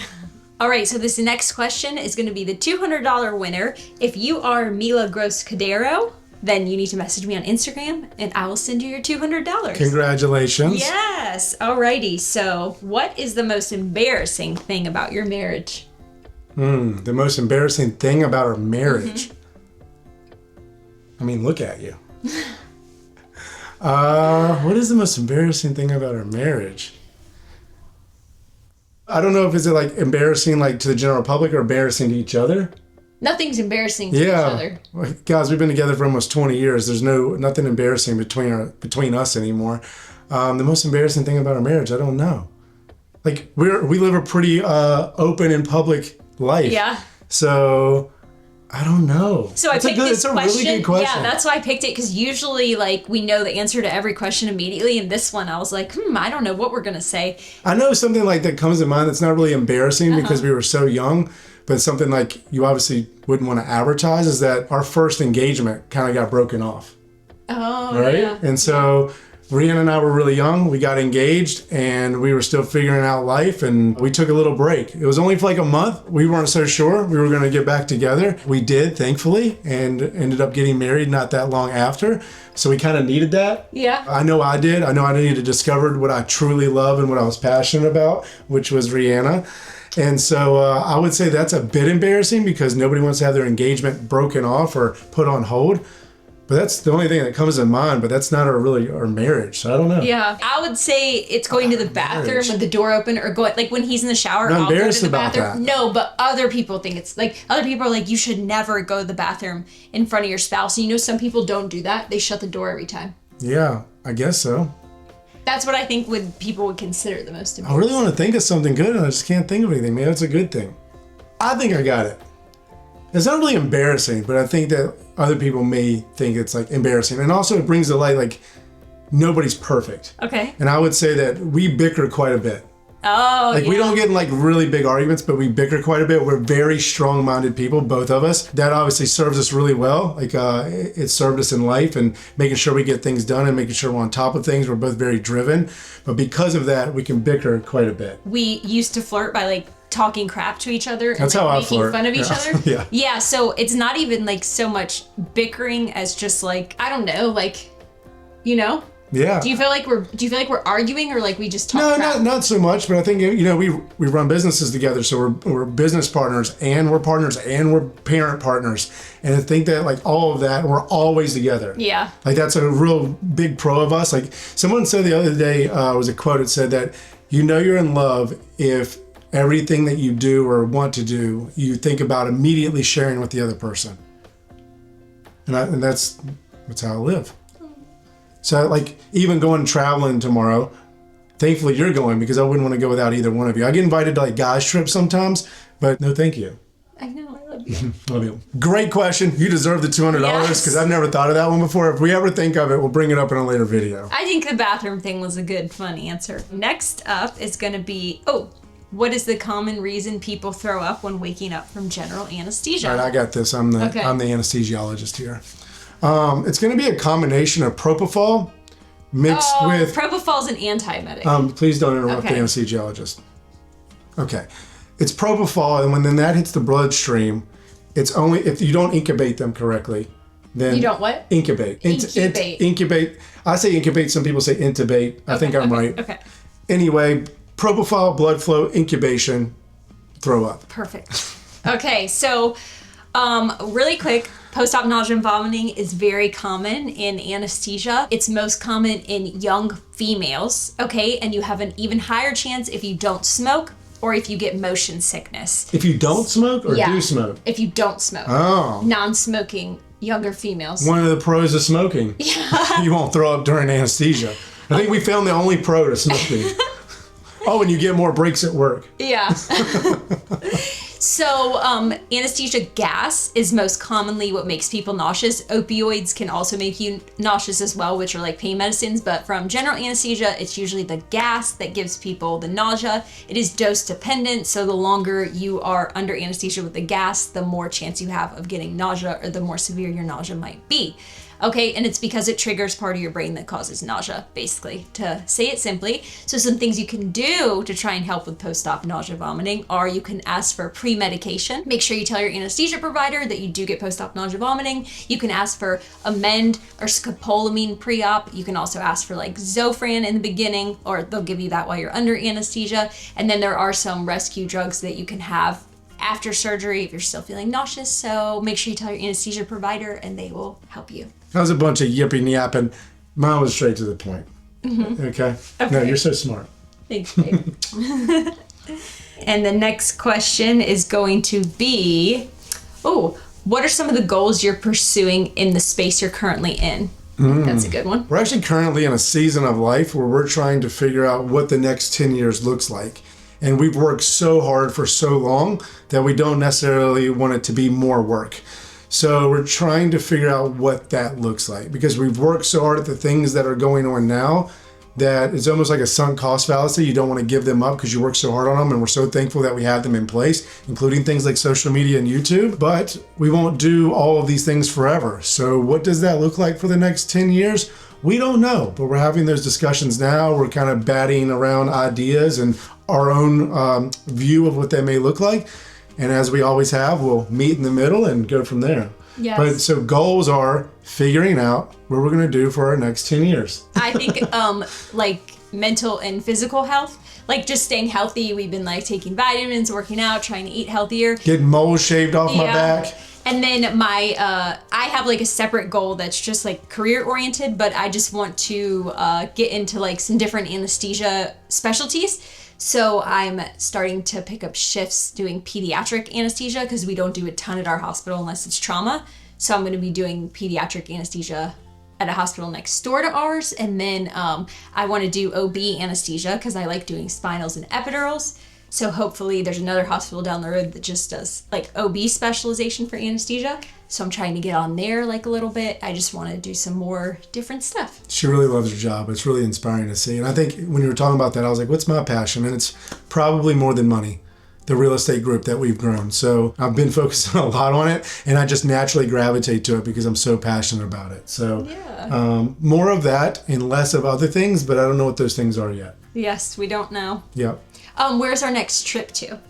All right, so this next question is going to be the $200 winner. If you are Mila Gross-Cadero, then you need to message me on Instagram and I will send you your $200.
Congratulations.
Yes. Alrighty. So, what is the most embarrassing thing about your marriage?
The most embarrassing thing about our marriage. I mean, look at you. What is the most embarrassing thing about our marriage? I don't know if it's like embarrassing like to the general public or embarrassing to each other.
Nothing's embarrassing to each
Yeah,
other.
guys, we've been together for almost 20 years. There's nothing embarrassing between us anymore. The most embarrassing thing about our marriage, I don't know. Like we live a pretty open and public life.
Yeah.
So I don't know.
So I picked this question.
It's a really good question.
Yeah, that's why I picked it because usually, like, we know the answer to every question immediately. And this one, I was like, I don't know what we're gonna say.
I know something like that comes to mind that's not really embarrassing because we were so young, but something like you obviously wouldn't want to advertise is that our first engagement kind of got broken off.
Oh,
Right?
yeah.
And so Rihanna and I were really young. We got engaged and we were still figuring out life and we took a little break. It was only for like a month. We weren't so sure we were going to get back together. We did, thankfully, and ended up getting married not that long after. So we kind of needed that.
Yeah.
I know I did. I know I needed to discover what I truly love and what I was passionate about, which was Rihanna. And so I would say that's a bit embarrassing because nobody wants to have their engagement broken off or put on hold. But that's the only thing that comes to mind, but that's not our marriage. So I don't know.
Yeah, I would say it's going to the bathroom
marriage.
with the door open or going, like when he's in the shower,
I'm
I'll go to
embarrassed
the
about
bathroom.
that.
No, but other people think it's like, other people are like, you should never go to the bathroom in front of your spouse. And you know, some people don't do that. They shut the door every time.
Yeah, I guess so.
That's what I think people would consider the most
I
important.
really want to think of something good and I just can't think of anything. Maybe that's a good thing. I think I got it. It's not really embarrassing, but I think that other people may think it's like embarrassing. And also it brings to light like nobody's perfect.
Okay.
And I would say that we bicker quite a bit.
Oh,
Like
yeah.
we don't get in like really big arguments, but we bicker quite a bit. We're very strong-minded people, both of us. That obviously serves us really well. Like it served us in life and making sure we get things done and making sure we're on top of things. We're both very driven. But because of that, we can bicker quite a bit.
We used to flirt by like talking crap to each other and
That's
like,
how I
making
flirt.
fun of each
Yeah.
other.
Yeah.
Yeah, so it's not even like so much bickering as just like, I don't know, like, you know?
Yeah.
Do you feel like we're arguing or like we just talk
No,
crap?
not so much, but I think we run businesses together, so we're business partners and we're parent partners, and I think that like all of that, we're always together.
Yeah.
Like that's a real big pro of us. Like someone said the other day, was a quote. It said that you're in love if everything that you do or want to do, you think about immediately sharing with the other person, and that's how I live. So like even going traveling tomorrow, thankfully you're going because I wouldn't want to go without either one of you. I get invited to like guys trips sometimes, but no thank you.
I know, I love you.
Love you. Great question. You deserve the $200
Yes.
because I've never thought of that one before. If we ever think of it, we'll bring it up in a later video.
I think the bathroom thing was a good, fun answer. Next up is going to be, what is the common reason people throw up when waking up from general anesthesia?
All right, I got this. I'm the
Okay.
anesthesiologist here. It's going to be a combination of propofol mixed with.
Propofol's an antiemetic.
Please don't interrupt
Okay.
the anesthesiologist. Okay. it's propofol, and when then that hits the bloodstream, it's only if you don't incubate them correctly. Then
You don't what?
Incubate.
Incubate.
Incubate. I say incubate. Some people say intubate. I think I'm right.
Okay.
Anyway, propofol, blood flow, incubation, throw up.
Perfect. Okay, so really quick, post-op nausea and vomiting is very common in anesthesia. It's most common in young females, okay? And you have an even higher chance if you don't smoke or if you get motion sickness.
If you don't smoke or
Yeah.
do smoke?
If you don't smoke.
Oh.
Non-smoking younger females.
One of the pros of smoking. You won't throw up during anesthesia. I think we found the only pro to smoking. Oh, and you get more breaks at work.
Yeah. So anesthesia gas is most commonly what makes people nauseous. Opioids can also make you nauseous as well, which are like pain medicines. But from general anesthesia, it's usually the gas that gives people the nausea. It is dose dependent. So the longer you are under anesthesia with the gas, the more chance you have of getting nausea, or the more severe your nausea might be. Okay, and it's because it triggers part of your brain that causes nausea, basically, to say it simply. So some things you can do to try and help with post-op nausea vomiting are you can ask for pre-medication. Make sure you tell your anesthesia provider that you do get post-op nausea vomiting. You can ask for Amend or scopolamine pre-op. You can also ask for like Zofran in the beginning, or they'll give you that while you're under anesthesia. And then there are some rescue drugs that you can have after surgery if you're still feeling nauseous. So make sure you tell your anesthesia provider and they will help you.
That was a bunch of yipping yapping. Mine was straight to the point. Okay? No, you're so smart.
Thanks, babe. And the next question is going to be, what are some of the goals you're pursuing in the space you're currently in? That's a good one.
We're actually currently in a season of life where we're trying to figure out what the next 10 years looks like. And we've worked so hard for so long that we don't necessarily want it to be more work. So we're trying to figure out what that looks like, because we've worked so hard at the things that are going on now that it's almost like a sunk cost fallacy. You don't want to give them up because you work so hard on them, and we're so thankful that we have them in place, including things like social media and YouTube. But we won't do all of these things forever. So what does that look like for the next 10 years? We don't know, but we're having those discussions now. We're kind of batting around ideas and our own view of what that may look like. And as we always have, we'll meet in the middle and go from there.
Yes.
But so goals are figuring out what we're going to do for our next 10 years.
I think like mental and physical health, like just staying healthy. We've been like taking vitamins, working out, trying to eat healthier.
Getting moles shaved off my back.
And then I have like a separate goal that's just like career oriented, but I just want to get into like some different anesthesia specialties. So I'm starting to pick up shifts doing pediatric anesthesia because we don't do a ton at our hospital unless it's trauma. So I'm going to be doing pediatric anesthesia at a hospital next door to ours. And then I want to do OB anesthesia because I like doing spinals and epidurals. So hopefully there's another hospital down the road that just does like OB specialization for anesthesia. So I'm trying to get on there like a little bit. I just want to do some more different stuff.
She really loves her job. It's really inspiring to see. And I think when you were talking about that, I was like, what's my passion? And it's probably more than money, the real estate group that we've grown. So I've been focusing a lot on it, and I just naturally gravitate to it because I'm so passionate about it. So more of that and less of other things, but I don't know what those things are yet.
Yes, we don't know.
Yep.
Where's our next trip to?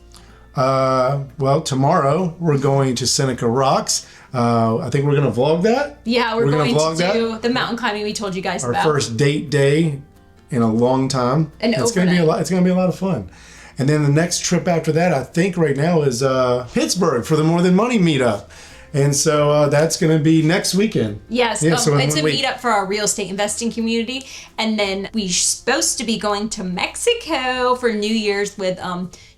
Well, tomorrow we're going to Seneca Rocks. I think we're going to vlog that.
Yeah, we're
gonna
going
vlog
to do
that?
the mountain climbing we told you guys
Our
about.
first date day in a long time.
And
it's going to be a
overnight.
lot. It's going to be a lot of fun. And then the next trip after that, I think right now is Pittsburgh for the More Than Money meetup. And so that's going to be next weekend.
Yes,
Yeah, so in
it's a
1 week.
meetup for our real estate investing community. And then we're supposed to be going to Mexico for New Year's with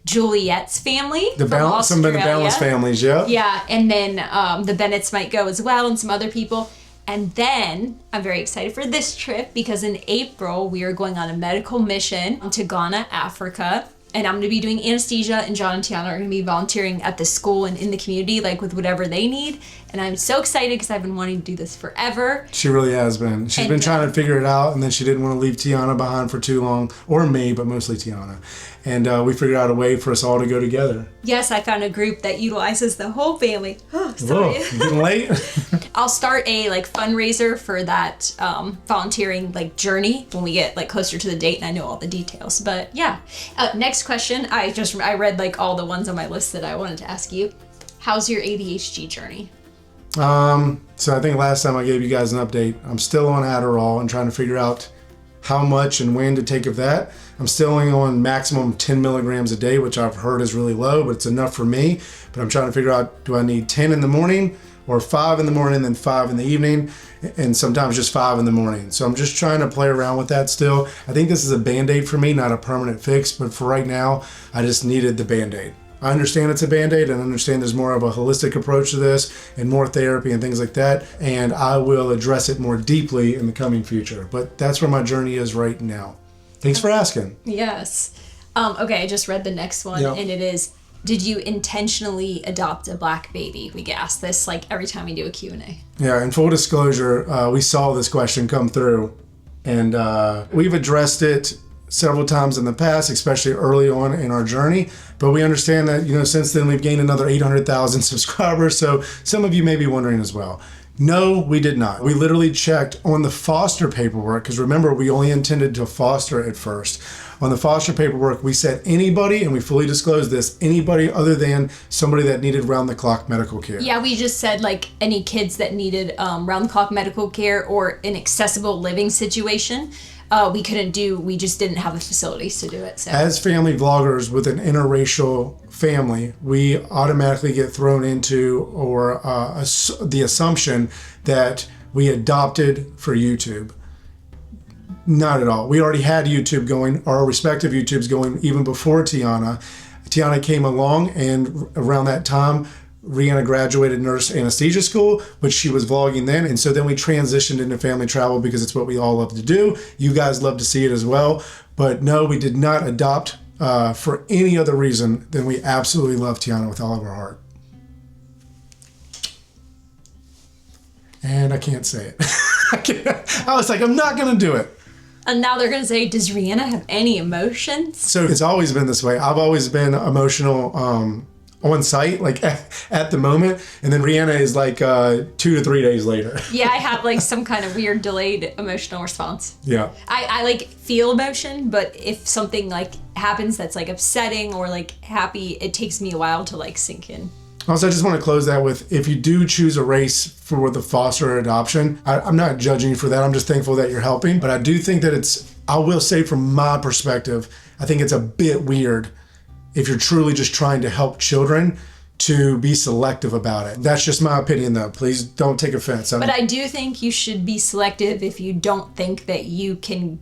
Juliet's family from
Some of the
Australia.
Balance families, yeah.
Yeah, and then the Bennetts might go as well, and some other people. And then I'm very excited for this trip because in April we are going on a medical mission to Ghana, Africa. And I'm going to be doing anesthesia, and John and Tiana are going to be volunteering at the school and in the community, like with whatever they need. And I'm so excited because I've been wanting to do this forever.
She really has been. She's been trying to figure it out, and then she didn't want to leave Tiana behind for too long, or me, but mostly Tiana. And we figured out a way for us all to go together.
Yes, I found a group that utilizes the whole family. Oh, sorry.
Whoa, getting late?
I'll start a like fundraiser for that volunteering like journey when we get like closer to the date and I know all the details. But yeah, next next question, I read like all the ones on my list that I wanted to ask you. How's your ADHD journey?
So I think last time I gave you guys an update, I'm still on Adderall and trying to figure out how much and when to take of that. I'm still only on maximum 10 milligrams a day, which I've heard is really low, but it's enough for me. But I'm trying to figure out, do I need 10 in the morning or 5 in the morning, then 5 in the evening, and sometimes just 5 in the morning. So I'm just trying to play around with that still. I think this is a Band-Aid for me, not a permanent fix, but for right now, I just needed the Band-Aid. I understand it's a Band-Aid and I understand there's more of a holistic approach to this and more therapy and things like that. And I will address it more deeply in the coming future. But that's where my journey is right now. Thanks for asking.
Yes. Okay, I just read the next one, and it is, did you intentionally adopt a black baby? We get asked this like every time we do a Q&A.
Yeah, in full disclosure, we saw this question come through, and we've addressed it several times in the past, especially early on in our journey. But we understand that, since then we've gained another 800,000 subscribers. So some of you may be wondering as well. No, we did not. We literally checked on the foster paperwork, because remember, we only intended to foster at first. On the foster paperwork, we said anybody, and we fully disclosed this, anybody other than somebody that needed round-the-clock medical care.
Yeah, we just said like any kids that needed round-the-clock medical care or an accessible living situation. We couldn't do, we just didn't have the facilities to do it. So
as family vloggers with an interracial family, we automatically get thrown into the assumption that we adopted for YouTube. Not at all. We already had YouTube going, our respective YouTubes going even before Tiana. Tiana came along, and around that time, Rihanna graduated nurse anesthesia school, but she was vlogging then. And so then we transitioned into family travel because it's what we all love to do. You guys love to see it as well. But no, we did not adopt for any other reason than we absolutely love Tiana with all of our heart. And I can't say it. I was like, I'm not going to do it.
And now they're going to say, does Rihanna have any emotions?
So it's always been this way. I've always been emotional on site, like at the moment. And then Rihanna is like 2 to 3 days later.
Yeah, I have like some kind of weird delayed emotional response.
Yeah.
I like feel emotion, but if something like happens that's like upsetting or like happy, it takes me a while to like sink in.
Also, I just want to close that with, if you do choose a race for the foster or adoption, I'm not judging you for that. I'm just thankful that you're helping. But I do think that I will say from my perspective, I think it's a bit weird if you're truly just trying to help children to be selective about it. That's just my opinion though. Please don't take offense.
But I do think you should be selective if you don't think that you can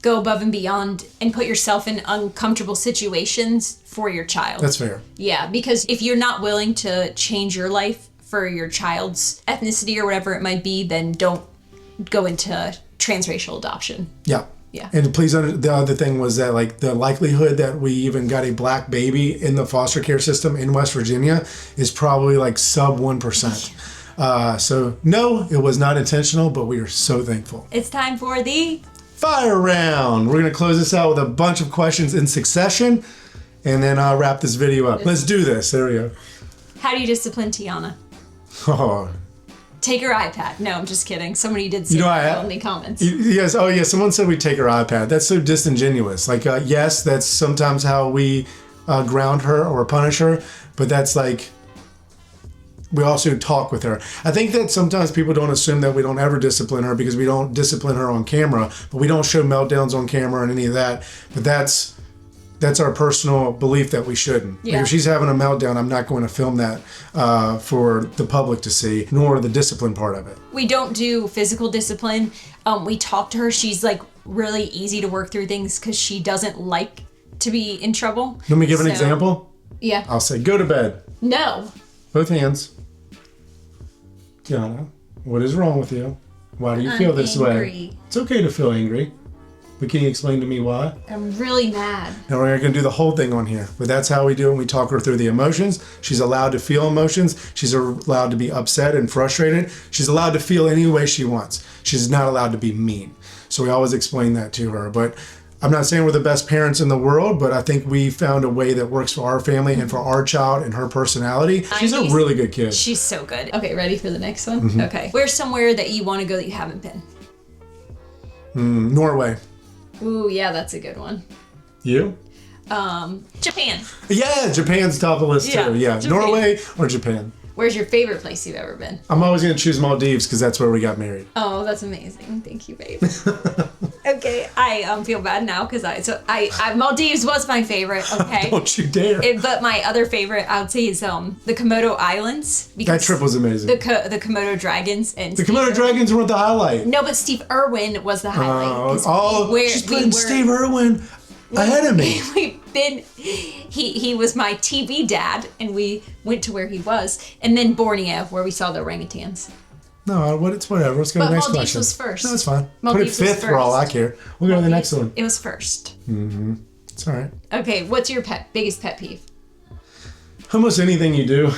go above and beyond and put yourself in uncomfortable situations for your child.
That's fair.
Yeah, because if you're not willing to change your life for your child's ethnicity or whatever it might be, then don't go into transracial adoption.
Yeah.
Yeah.
And please, the other thing was that like the likelihood that we even got a black baby in the foster care system in West Virginia is probably like sub 1%. So no, it was not intentional, but we are so thankful.
It's time for the
Fire round. We're going to close this out with a bunch of questions in succession, and then I'll wrap this video up. Let's do this. There we go.
How do you discipline Tiana?
Oh.
Take her iPad. No, I'm just kidding. Somebody did say that in the comments.
Yes. Oh, yeah. Someone said we take her iPad. That's so disingenuous. Like, yes, that's sometimes how we ground her or punish her, but that's like, we also talk with her. I think that sometimes people don't assume that we don't ever discipline her because we don't discipline her on camera, but we don't show meltdowns on camera and any of that. But that's our personal belief that we shouldn't.
Yeah.
Like if she's having a meltdown, I'm not going to film that for the public to see, nor the discipline part of it.
We don't do physical discipline. We talk to her. She's like really easy to work through things because she doesn't like to be in trouble.
Let me give an example.
Yeah.
I'll say, go to bed.
No.
Both hands. Tiana, what is wrong with you? Why do you feel this way? It's okay to feel angry. But can you explain to me why?
I'm really mad.
Now we're going to do the whole thing on here. But that's how we do it. We talk her through the emotions. She's allowed to feel emotions. She's allowed to be upset and frustrated. She's allowed to feel any way she wants. She's not allowed to be mean. So we always explain that to her. But I'm not saying we're the best parents in the world, but I think we found a way that works for our family and for our child and her personality. She's a really good kid.
She's so good. Okay, ready for the next one? Mm-hmm. Okay. Where's somewhere that you want to go that you haven't been?
Norway.
Ooh, yeah, that's a good one.
You?
Japan.
Yeah, Japan's top of the list too. Yeah,
Japan.
Norway or Japan.
Where's your favorite place you've ever been?
I'm always gonna choose Maldives because that's where we got married.
Oh, that's amazing. Thank you, babe. Okay, I feel bad now because I Maldives was my favorite. Okay.
Don't you dare.
But my other favorite, I would say, is the Komodo Islands.
That trip was amazing.
The Komodo dragons and
The Komodo dragons weren't the highlight.
No, but Steve Irwin was the highlight.
She's putting Steve Irwin ahead of me.
We've been. He was my TV dad, and we went to where he was, and then Borneo, where we saw the orangutans.
No, it's whatever. Let's go to
But
the next
Maldives
question.
was first.
No, it's fine.
Maldives
Put it
was
fifth for all I
first.
care. We'll go to the next one.
It was first.
It's all right.
Okay, what's your biggest pet peeve?
Almost anything you do.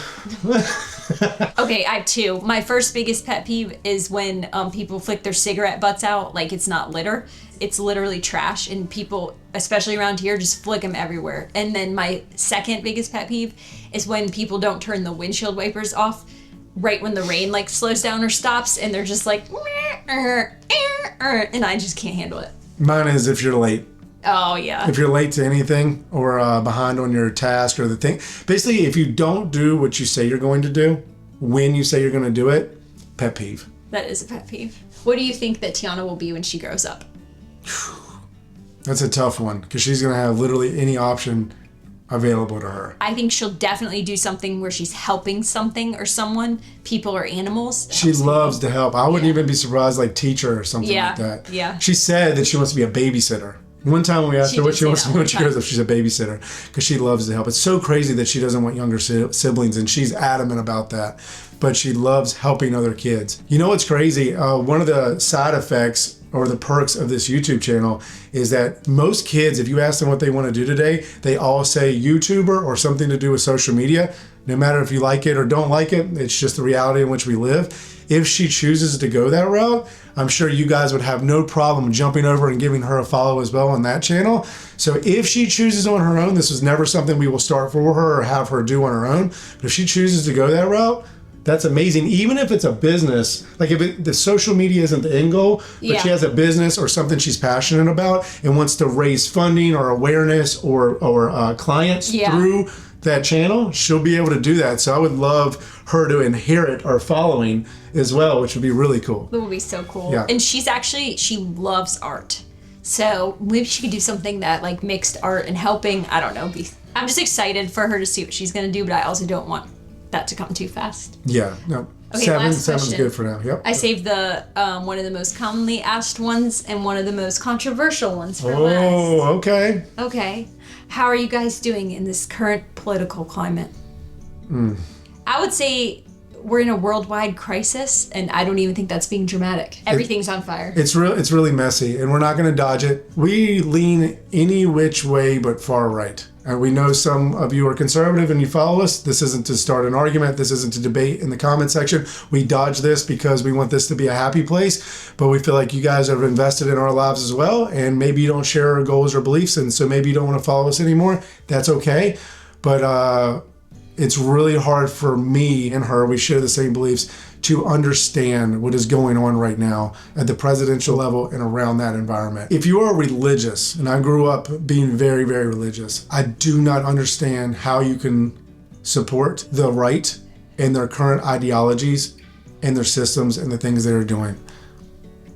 Okay, I have two. My first biggest pet peeve is when people flick their cigarette butts out like it's not litter. It's literally trash, and people, especially around here, just flick them everywhere. And then my second biggest pet peeve is when people don't turn the windshield wipers off right when the rain like slows down or stops, and they're just like, and I just can't handle it.
Mine is if you're late.
Oh yeah.
If you're late to anything or behind on your task or the thing. Basically, if you don't do what you say you're going to do, when you say you're going to do it, pet peeve.
That is a pet peeve. What do you think that Tiana will be when she grows up?
That's a tough one because she's going to have literally any option available to her.
I think she'll definitely do something where she's helping something or someone, people or animals.
She loves to help. I wouldn't even be surprised, like teacher or something like that.
Yeah.
She said that she wants to be a babysitter. One time when we asked her what she wants to do when she grows up, she's a babysitter because she loves to help. It's so crazy that she doesn't want younger siblings, and she's adamant about that. But she loves helping other kids. You know what's crazy? One of the side effects or the perks of this YouTube channel is that most kids, if you ask them what they want to do today, they all say YouTuber or something to do with social media. No matter if you like it or don't like it, it's just the reality in which we live. If she chooses to go that route, I'm sure you guys would have no problem jumping over and giving her a follow as well on that channel. So if she chooses on her own, this is never something we will start for her or have her do on her own. But if she chooses to go that route, that's amazing. Even if it's a business, like if the social media isn't the end goal, but she has a business or something she's passionate about and wants to raise funding or awareness or clients through that channel, she'll be able to do that. So I would love her to inherit our following as well, which would be really cool.
That would be so cool.
Yeah.
And she loves art. So maybe she could do something that like mixed art and helping, I don't know. I'm just excited for her to see what she's going to do, but I also don't want that to come too fast.
Yeah, no.
Okay,
Seven's
question.
good for now. Yep.
I saved the one of the most commonly asked ones and one of the most controversial ones for last.
Oh, okay.
Okay. How are you guys doing in this current political climate? I would say we're in a worldwide crisis, and I don't even think that's being dramatic. Everything's on fire.
It's really messy, and we're not going to dodge it. We lean any which way but far right. And we know some of you are conservative and you follow us. This isn't to start an argument. This isn't to debate in the comment section. We dodge this because we want this to be a happy place. But we feel like you guys have invested in our lives as well. And maybe you don't share our goals or beliefs. And so maybe you don't want to follow us anymore. That's okay. But it's really hard for me and her, we share the same beliefs, to understand what is going on right now at the presidential level and around that environment. If you are religious, and I grew up being very, very religious, I do not understand how you can support the right and their current ideologies and their systems and the things they're doing.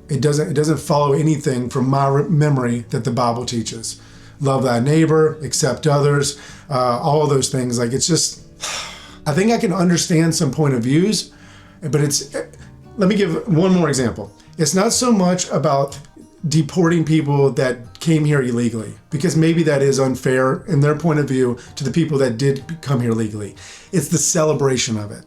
It doesn't follow anything from my memory that the Bible teaches. Love thy neighbor, accept others, all of those things. Like, it's just, I think I can understand some point of views, but let me give one more example. It's not so much about deporting people that came here illegally, because maybe that is unfair in their point of view to the people that did come here legally. It's the celebration of it.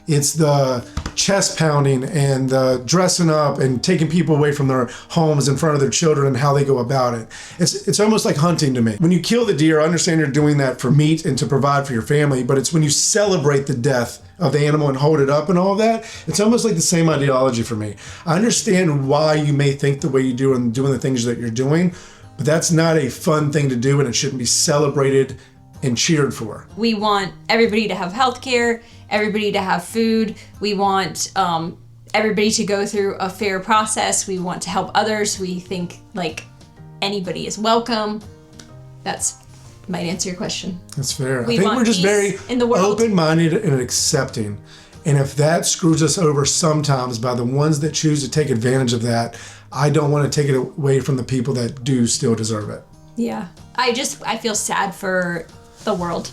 It's the chest pounding and the dressing up and taking people away from their homes in front of their children and how they go about it. It's almost like hunting to me. When you kill the deer, I understand you're doing that for meat and to provide for your family, but it's when you celebrate the death of the animal and hold it up and all that, it's almost like the same ideology for me. I understand why you may think the way you do and doing the things that you're doing, but that's not a fun thing to do, and it shouldn't be celebrated and cheered for.
We want everybody to have health care, everybody to have food. We want everybody to go through a fair process. We want to help others. We think like anybody is welcome. That's might answer your question.
That's fair.
We
I think
want
we're just
peace
very
in the world.
open-minded and accepting. And if that screws us over sometimes by the ones that choose to take advantage of that, I don't want to take it away from the people that do still deserve it.
Yeah. I feel sad for the world.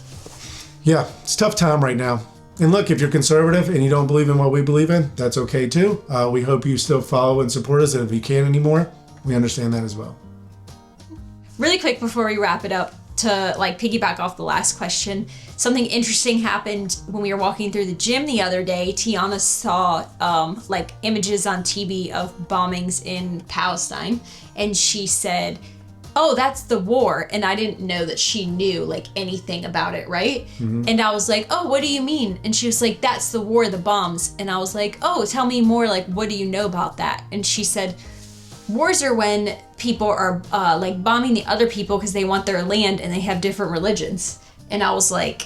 Yeah, it's a tough time right now. And look, if you're conservative and you don't believe in what we believe in, that's okay too. We hope you still follow and support us. And if you can't anymore, we understand that as well.
Really quick before we wrap it up, to like piggyback off the last question, something interesting happened when we were walking through the gym the other day. Tiana saw like images on TV of bombings in Palestine, and she said, oh, that's the war. And I didn't know that she knew like anything about it, right? And I was like, oh, what do you mean? And she was like, that's the war, the bombs. And I was like, oh, tell me more, like, what do you know about that? And she said, wars are when people are like bombing the other people because they want their land and they have different religions. And I was like,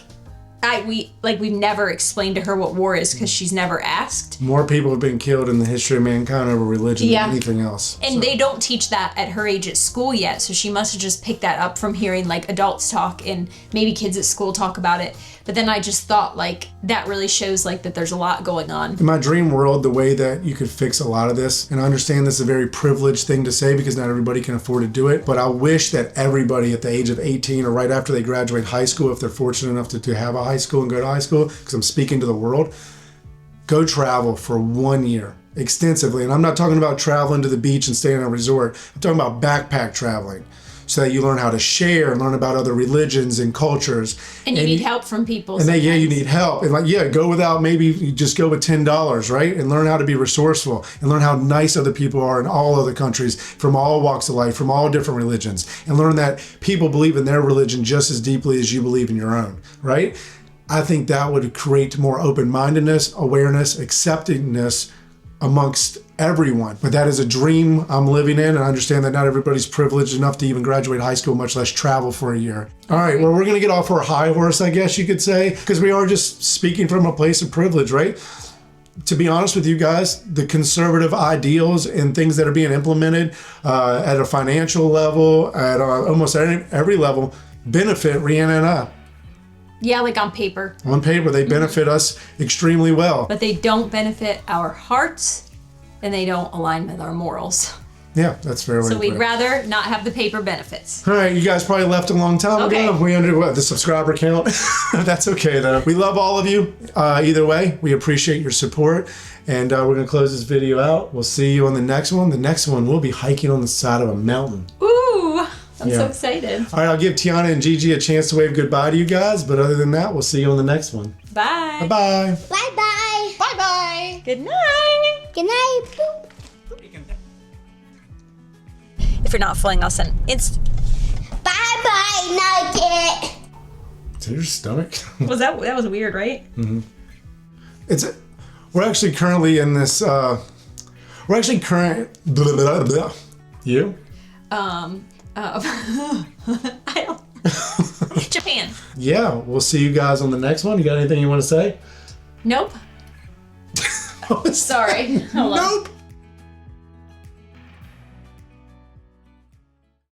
we've never explained to her what war is because she's never asked.
More people have been killed in the history of mankind over religion than anything else.
And they don't teach that at her age at school yet, so she must have just picked that up from hearing like adults talk and maybe kids at school talk about it. But then I just thought like that really shows like that there's a lot going on.
In my dream world, the way that you could fix a lot of this, and I understand this is a very privileged thing to say because not everybody can afford to do it, but I wish that everybody at the age of 18 or right after they graduate high school, if they're fortunate enough to have a high school and go to high school, because I'm speaking to the world, go travel for 1 year extensively. And I'm not talking about traveling to the beach and staying in a resort. I'm talking about backpack traveling so that you learn how to share and learn about other religions and cultures.
And you need help from people.
And then, you need help. And go without, maybe you just go with $10, right? And learn how to be resourceful and learn how nice other people are in all other countries from all walks of life, from all different religions. And learn that people believe in their religion just as deeply as you believe in your own, right? I think that would create more open-mindedness, awareness, acceptingness amongst everyone. But that is a dream I'm living in, and I understand that not everybody's privileged enough to even graduate high school, much less travel for a year. All right, well, we're gonna get off our high horse, I guess you could say, because we are just speaking from a place of privilege, right? To be honest with you guys, the conservative ideals and things that are being implemented at a financial level, at almost every level, benefit Rhianna and I.
Yeah, like on paper.
On paper, they benefit us extremely well.
But they don't benefit our hearts, and they don't align with our morals.
Yeah, that's fair.
So we'd rather not have the paper benefits.
All right, you guys probably left a long time ago. We under the subscriber count. That's okay though. We love all of you. Either way, we appreciate your support, and we're gonna close this video out. We'll see you on the next one. The next one, we'll be hiking on the side of a mountain.
Ooh, I'm so excited.
All right, I'll give Tiana and Gigi a chance to wave goodbye to you guys, but other than that, we'll see you on the next one.
Bye.
Bye-bye.
Bye-bye.
Bye-bye.
Good night.
Good night. Boop.
If you're not following us on
Bye-bye, Nugget.
Is it your stomach?
that was weird, right?
We're actually currently in this, blah, blah, blah. You?
I don't. Japan.
Yeah, we'll see you guys on the next one. You got anything you want to say?
Nope. Sorry. Hold on.
Nope.